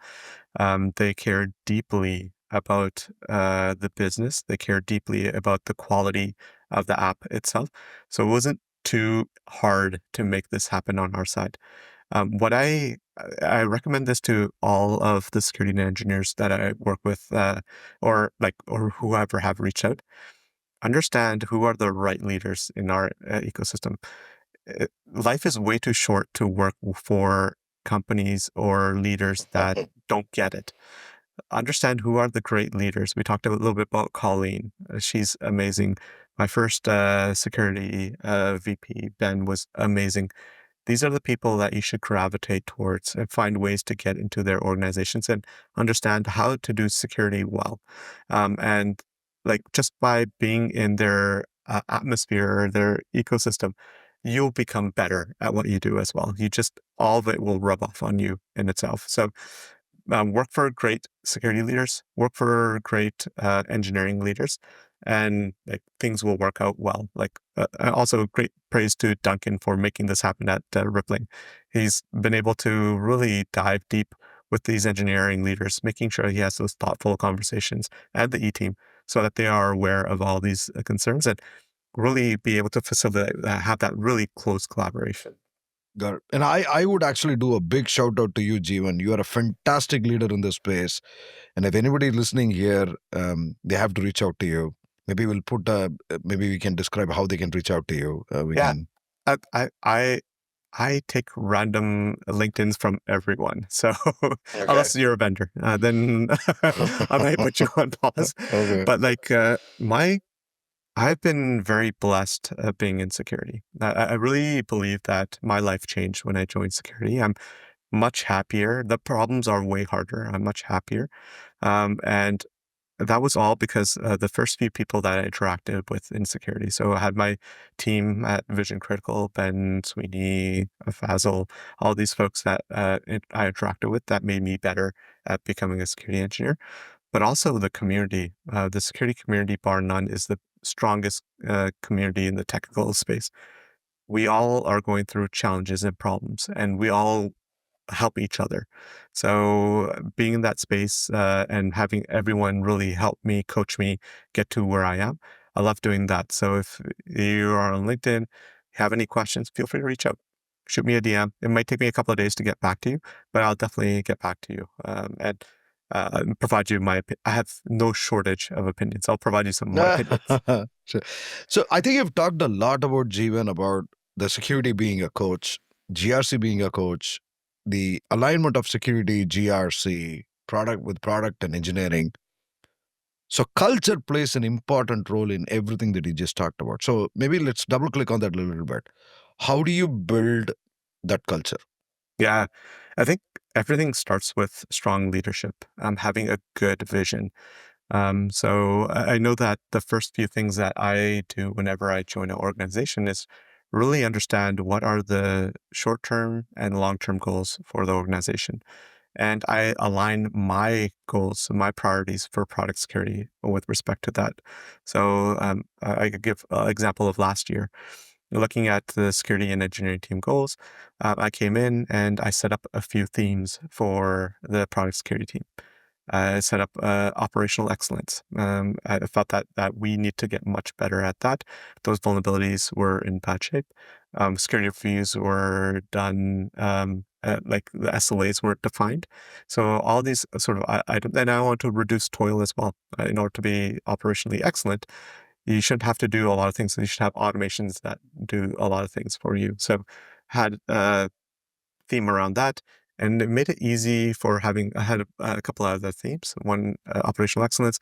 They care deeply about the business. They care deeply about the quality of the app itself. So, it wasn't too hard to make this happen on our side. What I recommend this to all of the security engineers that I work with, or whoever have reached out. Understand who are the right leaders in our ecosystem. Life is way too short to work for companies or leaders that don't get it. Understand who are the great leaders. We talked a little bit about Colleen. She's amazing. My first security VP, Ben, was amazing. These are the people that you should gravitate towards and find ways to get into their organizations and understand how to do security well. And like just by being in their atmosphere, their ecosystem, you'll become better at what you do as well. All of it will rub off on you in itself. So work for great security leaders, work for great engineering leaders, and like things will work out well. Like also great praise to Duncan for making this happen at Rippling. He's been able to really dive deep with these engineering leaders, making sure he has those thoughtful conversations and the E team so that they are aware of all these concerns and really be able to facilitate have that really close collaboration. Got it. And I would actually do a big shout out to you, Jeevan. You are a fantastic leader in this space. And if anybody listening here, they have to reach out to you. Maybe we'll put, maybe we can describe how they can reach out to you. We Yeah, can. I I I I take random LinkedIn's from everyone. So Okay. unless you're a vendor, then I might put you on pause. Okay. But like I've been very blessed being in security. I really believe that my life changed when I joined security. I'm much happier. The problems are way harder. I'm much happier. And that was all because the first few people that I interacted with in security. So I had my team at Vision Critical, Ben Sweeney, Fazil, all these folks that I interacted with that made me better at becoming a security engineer. But also the community. The security community, bar none, is the strongest community in the technical space. We all are going through challenges and problems, and we all help each other. So being in that space and having everyone really help me, coach me, get to where I am, I love doing that. So if you are on LinkedIn, have any questions, feel free to reach out. Shoot me a DM. It might take me a couple of days to get back to you, but I'll definitely get back to you and provide you my opinion. I have no shortage of opinions. I'll provide you some of my opinions. Sure. So I think you've talked a lot about Jeevan, about the security being a coach, GRC being a coach, the alignment of security, GRC, product with product and engineering. So culture plays an important role in everything that you just talked about. So maybe let's double click on that a little bit. How do you build that culture? Yeah, I think everything starts with strong leadership, having a good vision. So I know that the first few things that I do whenever I join an organization is really understand what are the short-term and long-term goals for the organization. And I align my goals, my priorities for product security with respect to that. So I could give an example of last year. Looking at the security and engineering team goals, I came in and I set up a few themes for the product security team. Set up operational excellence. I felt that we need to get much better at that. Those vulnerabilities were in bad shape. Security reviews were done, like the SLAs weren't defined. So all these sort of items, and I want to reduce toil as well. In order to be operationally excellent, you shouldn't have to do a lot of things. You should have automations that do a lot of things for you. So had theme around that. And it made it easy for having, I had a couple of other themes. One, operational excellence,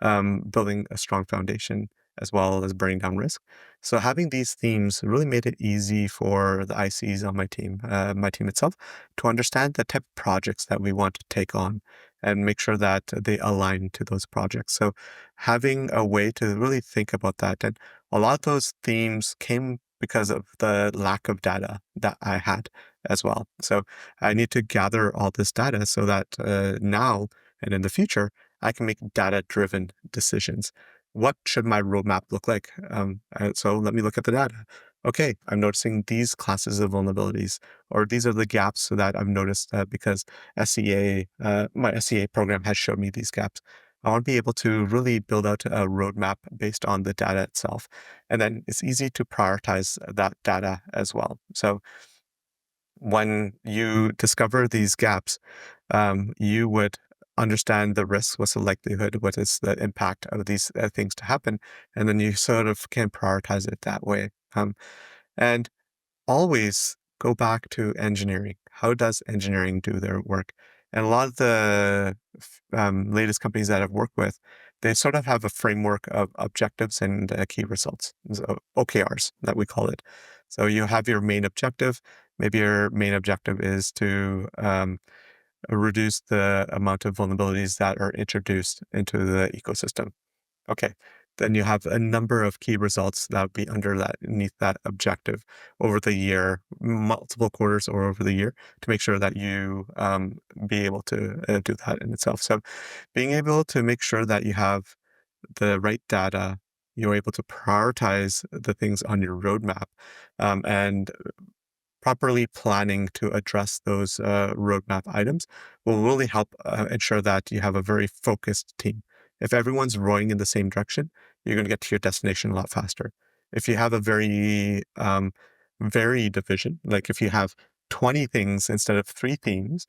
building a strong foundation, as well as bringing down risk. So having these themes really made it easy for the ICs on my team itself, to understand the type of projects that we want to take on and make sure that they align to those projects. So having a way to really think about that. And a lot of those themes came because of the lack of data that I had as well. So I need to gather all this data so that now and in the future, I can make data-driven decisions. What should my roadmap look like? So let me look at the data. Okay, I'm noticing these classes of vulnerabilities, or these are the gaps so that I've noticed because my SCA program has showed me these gaps. I want to be able to really build out a roadmap based on the data itself. And then it's easy to prioritize that data as well. So when you discover these gaps, you would understand the risks, what's the likelihood, what is the impact of these things to happen, and then you sort of can prioritize it that way. And always go back to engineering. How does engineering do their work? And a lot of the latest companies that I've worked with, they sort of have a framework of objectives and key results, so OKRs that we call it. So you have your main objective. Maybe your main objective is to reduce the amount of vulnerabilities that are introduced into the ecosystem. Okay. Then you have a number of key results that would be underneath that objective over the year, multiple quarters or over the year, to make sure that you be able to do that in itself. So being able to make sure that you have the right data, you're able to prioritize the things on your roadmap, and properly planning to address those roadmap items will really help ensure that you have a very focused team. If everyone's rowing in the same direction, you're going to get to your destination a lot faster. If you have a very varied division, like if you have 20 things instead of 3 themes,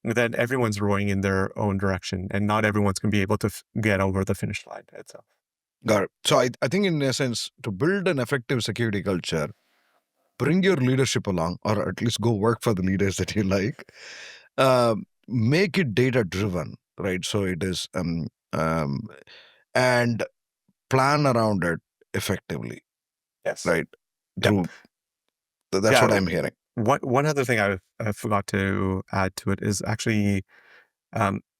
then everyone's rowing in their own direction, and not everyone's going to be able to get over the finish line itself. Got it. So I think in essence, to build an effective security culture, bring your leadership along, or at least go work for the leaders that you like. Make it data driven, right? So it is, and plan around it effectively, Yes. right? Yep. Through that's what Yeah. I'm hearing. One other thing I forgot to add to it is actually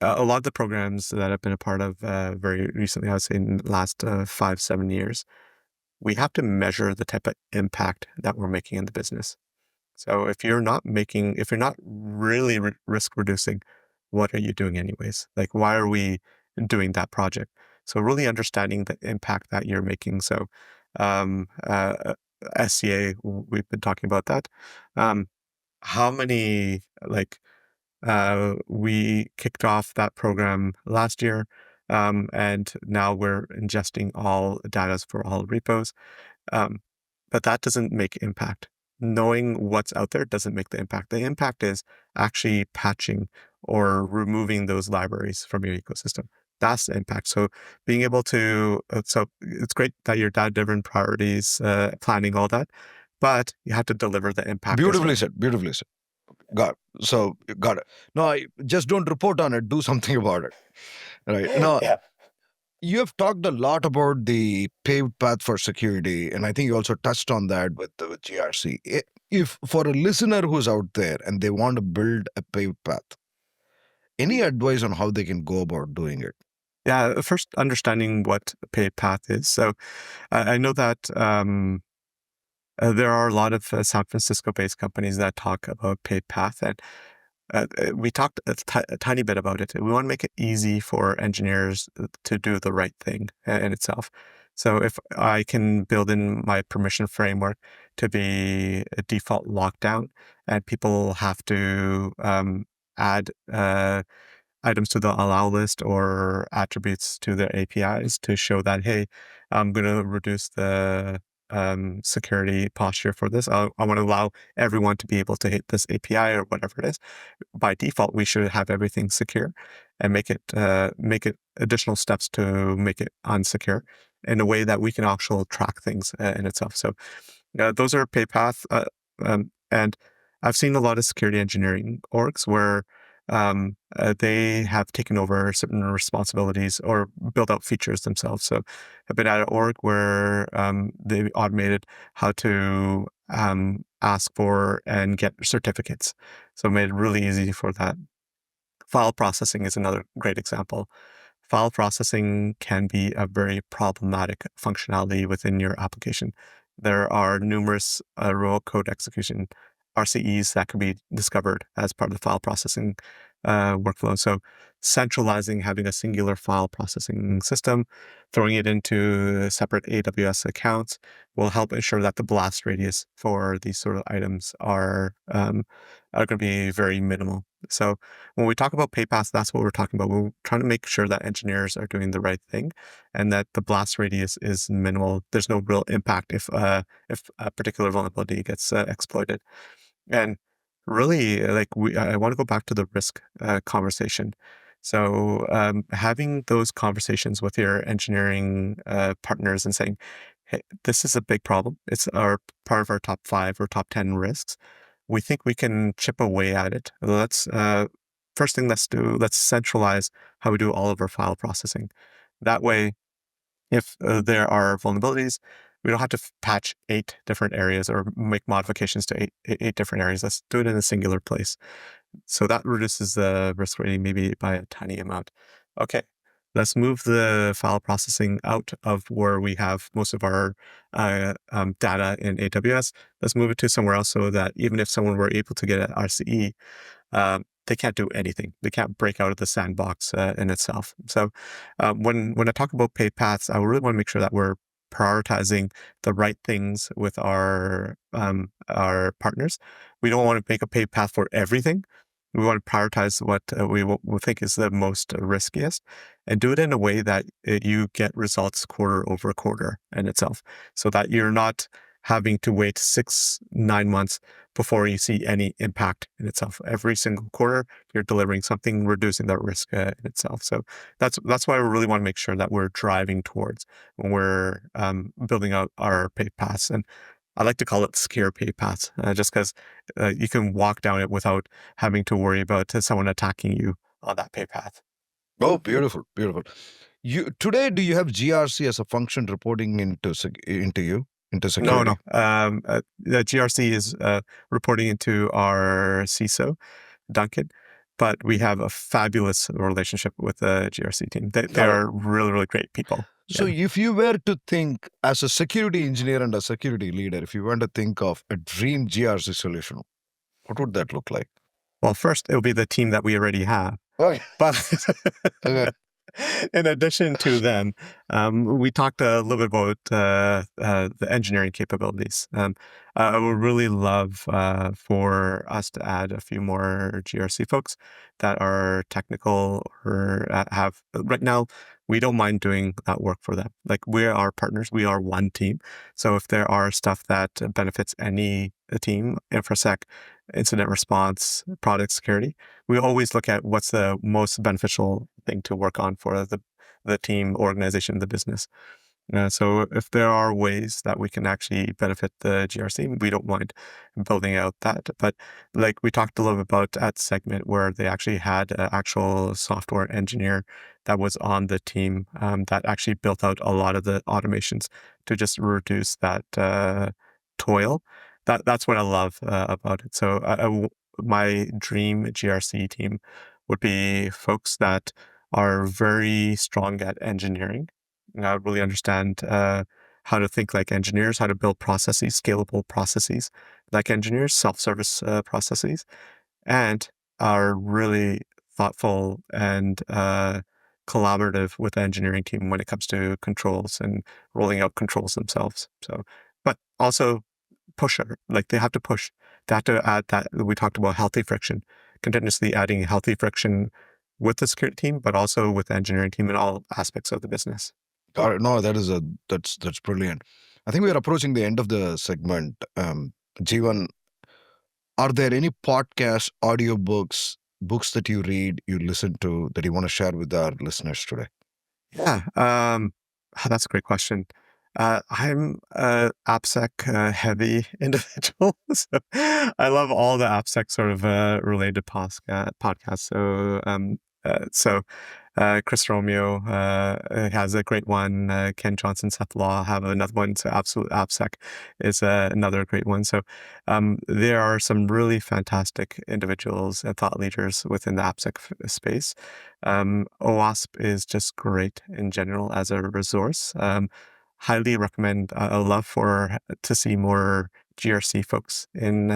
A lot of the programs that I've been a part of very recently, I would say in the last 5, 7 years, we have to measure the type of impact that we're making in the business. So if you're not really risk reducing, what are you doing anyways? Like, why are we doing that project? So really understanding the impact that you're making. So, um, uh, SCA, we've been talking about that. Um, how many, like, we kicked off that program last year, and now we're ingesting all data for all repos. Um, but that doesn't make impact. Knowing what's out there doesn't make the impact. The impact is actually patching or removing those libraries from your ecosystem. That's the impact. So being able to, so it's great that your data-driven priorities, planning all that, but you have to deliver the impact as Beautifully well. said. Beautifully said. Got it. No, I just don't report on it. Do something about it. Right. Now, Yeah. you have talked a lot about the paved path for security, and I think you also touched on that with GRC. If for a listener who's out there and they want to build a paved path, any advice on how they can go about doing it? Yeah. First, understanding what a paid path is. So I know that there are a lot of San Francisco-based companies that talk about paid path, and we talked a tiny bit about it. We want to make it easy for engineers to do the right thing in itself. So if I can build in my permission framework to be a default lockdown, and people have to add items to the allow list or attributes to their APIs to show that, hey, I'm going to reduce the security posture for this. I want to allow everyone to be able to hit this API or whatever it is. By default, we should have everything secure and make it additional steps to make it unsecure in a way that we can actually track things in itself. So those are pay path. And I've seen a lot of security engineering orgs where they have taken over certain responsibilities or built out features themselves. So I've been at an org where they automated how to ask for and get certificates. So it made it really easy for that. File processing is another great example. File processing can be a very problematic functionality within your application. There are numerous remote code execution RCEs that can be discovered as part of the file processing workflow. So centralizing, having a singular file processing system, throwing it into separate AWS accounts will help ensure that the blast radius for these sort of items are going to be very minimal. So when we talk about PayPass, that's what we're talking about. We're trying to make sure that engineers are doing the right thing and that the blast radius is minimal. There's no real impact if a particular vulnerability gets exploited. And really, I want to go back to the risk conversation. So having those conversations with your engineering partners and saying, "Hey, this is a big problem. It's our part of our top 5 or top 10 risks. We think we can chip away at it. Let's first thing let's centralize how we do all of our file processing. That way, if there are vulnerabilities, we don't have to patch 8 different areas or make modifications to eight different areas. Let's do it in a singular place. So that reduces the risk rating maybe by a tiny amount. Okay, let's move the file processing out of where we have most of our data in AWS. Let's move it to somewhere else so that even if someone were able to get an RCE, they can't do anything. They can't break out of the sandbox in itself. So when I talk about paid paths, I really want to make sure that we're prioritizing the right things with our partners. We don't want to make a paid path for everything. We want to prioritize what we think is the most riskiest and do it in a way that you get results quarter over quarter in itself so that you're not having to wait 6, 9 months before you see any impact in itself. Every single quarter, you're delivering something, reducing that risk in itself. So that's why we really want to make sure that we're driving towards when we're building out our pay paths. And I like to call it secure pay paths, just because you can walk down it without having to worry about someone attacking you on that pay path. Oh, beautiful, beautiful. You today, do you have GRC as a function reporting into No, no. security? The GRC is reporting into our CISO, Duncan. but we have a fabulous relationship with the GRC team. They Got it. are really, really great people. So Yeah. if you were to think as a security engineer and a security leader, if you were to think of a dream GRC solution, what would that look like? Well, first, it'll be the team that we already have. Okay. But Okay. in addition to them, we talked a little bit about the engineering capabilities. I would really love for us to add a few more GRC folks that are technical or have. Right now, we don't mind doing that work for them. Like, we are partners, we are one team. So if there are stuff that benefits any team, InfoSec, incident response, product security, we always look at what's the most beneficial thing to work on for the team, organization, the business. So if there are ways that we can actually benefit the GRC, we don't mind building out that. But like we talked a little bit about at Segment, where they actually had an actual software engineer that was on the team that actually built out a lot of the automations to just reduce that toil. That's what I love about it. So my dream GRC team would be folks that are very strong at engineering, really understand how to think like engineers, how to build processes, scalable processes like engineers, self-service processes, and are really thoughtful and collaborative with the engineering team when it comes to controls and rolling out controls themselves. So, but also pusher, like they have to push. They have to add that we talked about healthy friction, continuously adding healthy friction with the security team, but also with the engineering team in all aspects of the business. Got it. No, that's brilliant. I think we are approaching the end of the segment. Jeevan, are there any podcasts, audiobooks, books that you read, you listen to that you want to share with our listeners today? Yeah, that's a great question. I'm a AppSec heavy individual, so I love all the AppSec sort of related podcasts. So Chris Romeo has a great one. Ken Johnson, Seth Law have another one. So Absolute AppSec is another great one. So there are some really fantastic individuals and thought leaders within the AppSec space. OWASP is just great in general as a resource. Highly recommend. I love to see more GRC folks in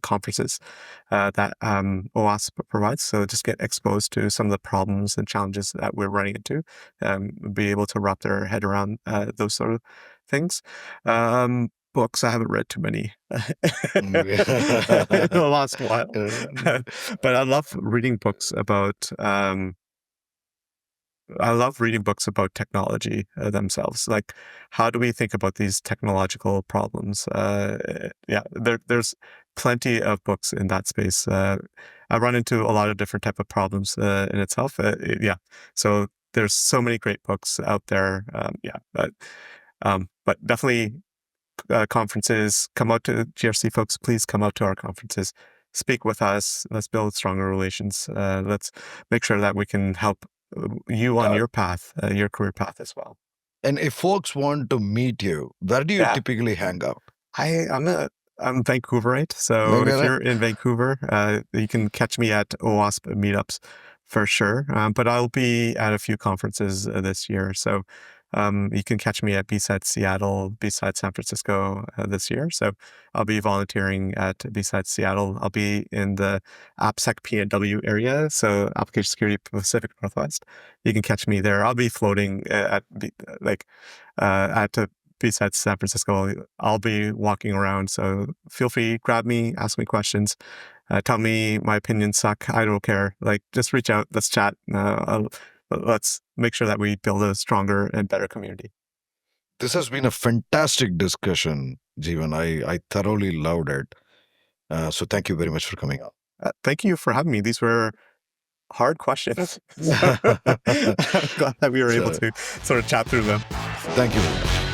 conferences that OWASP provides. So just get exposed to some of the problems and challenges that we're running into, be able to wrap their head around those sort of things. Books, I haven't read too many in the last while, but I love reading books about. I love reading books about technology themselves. Like, how do we think about these technological problems? Yeah, there's plenty of books in that space. I run into a lot of different type of problems in itself. Yeah, so there's so many great books out there. Yeah, but definitely conferences. Come out to GRC folks. Please come out to our conferences. Speak with us. Let's build stronger relations. Let's make sure that we can help you on Got it. your path, your career path as well. And if folks want to meet you, where do you Yeah, typically hang out? I'm Vancouverite, so if Vancouver? you're in Vancouver, you can catch me at OWASP meetups for sure. But I'll be at a few conferences this year, so you can catch me at B-Side Seattle, B-Side San Francisco this year. So I'll be volunteering at B-Side Seattle. I'll be in the AppSec PNW area, so Application Security Pacific Northwest. You can catch me there. I'll be floating at besides San Francisco. I'll be walking around, so feel free, grab me, ask me questions, tell me my opinions suck. I don't care. Like, just reach out, let's chat. Let's make sure that we build a stronger and better community. This has been a fantastic discussion, Jeevan. I thoroughly loved it. So thank you very much for coming on. Thank you for having me. These were hard questions. So I'm glad that we were able So to sort of chat through them. thank you very much.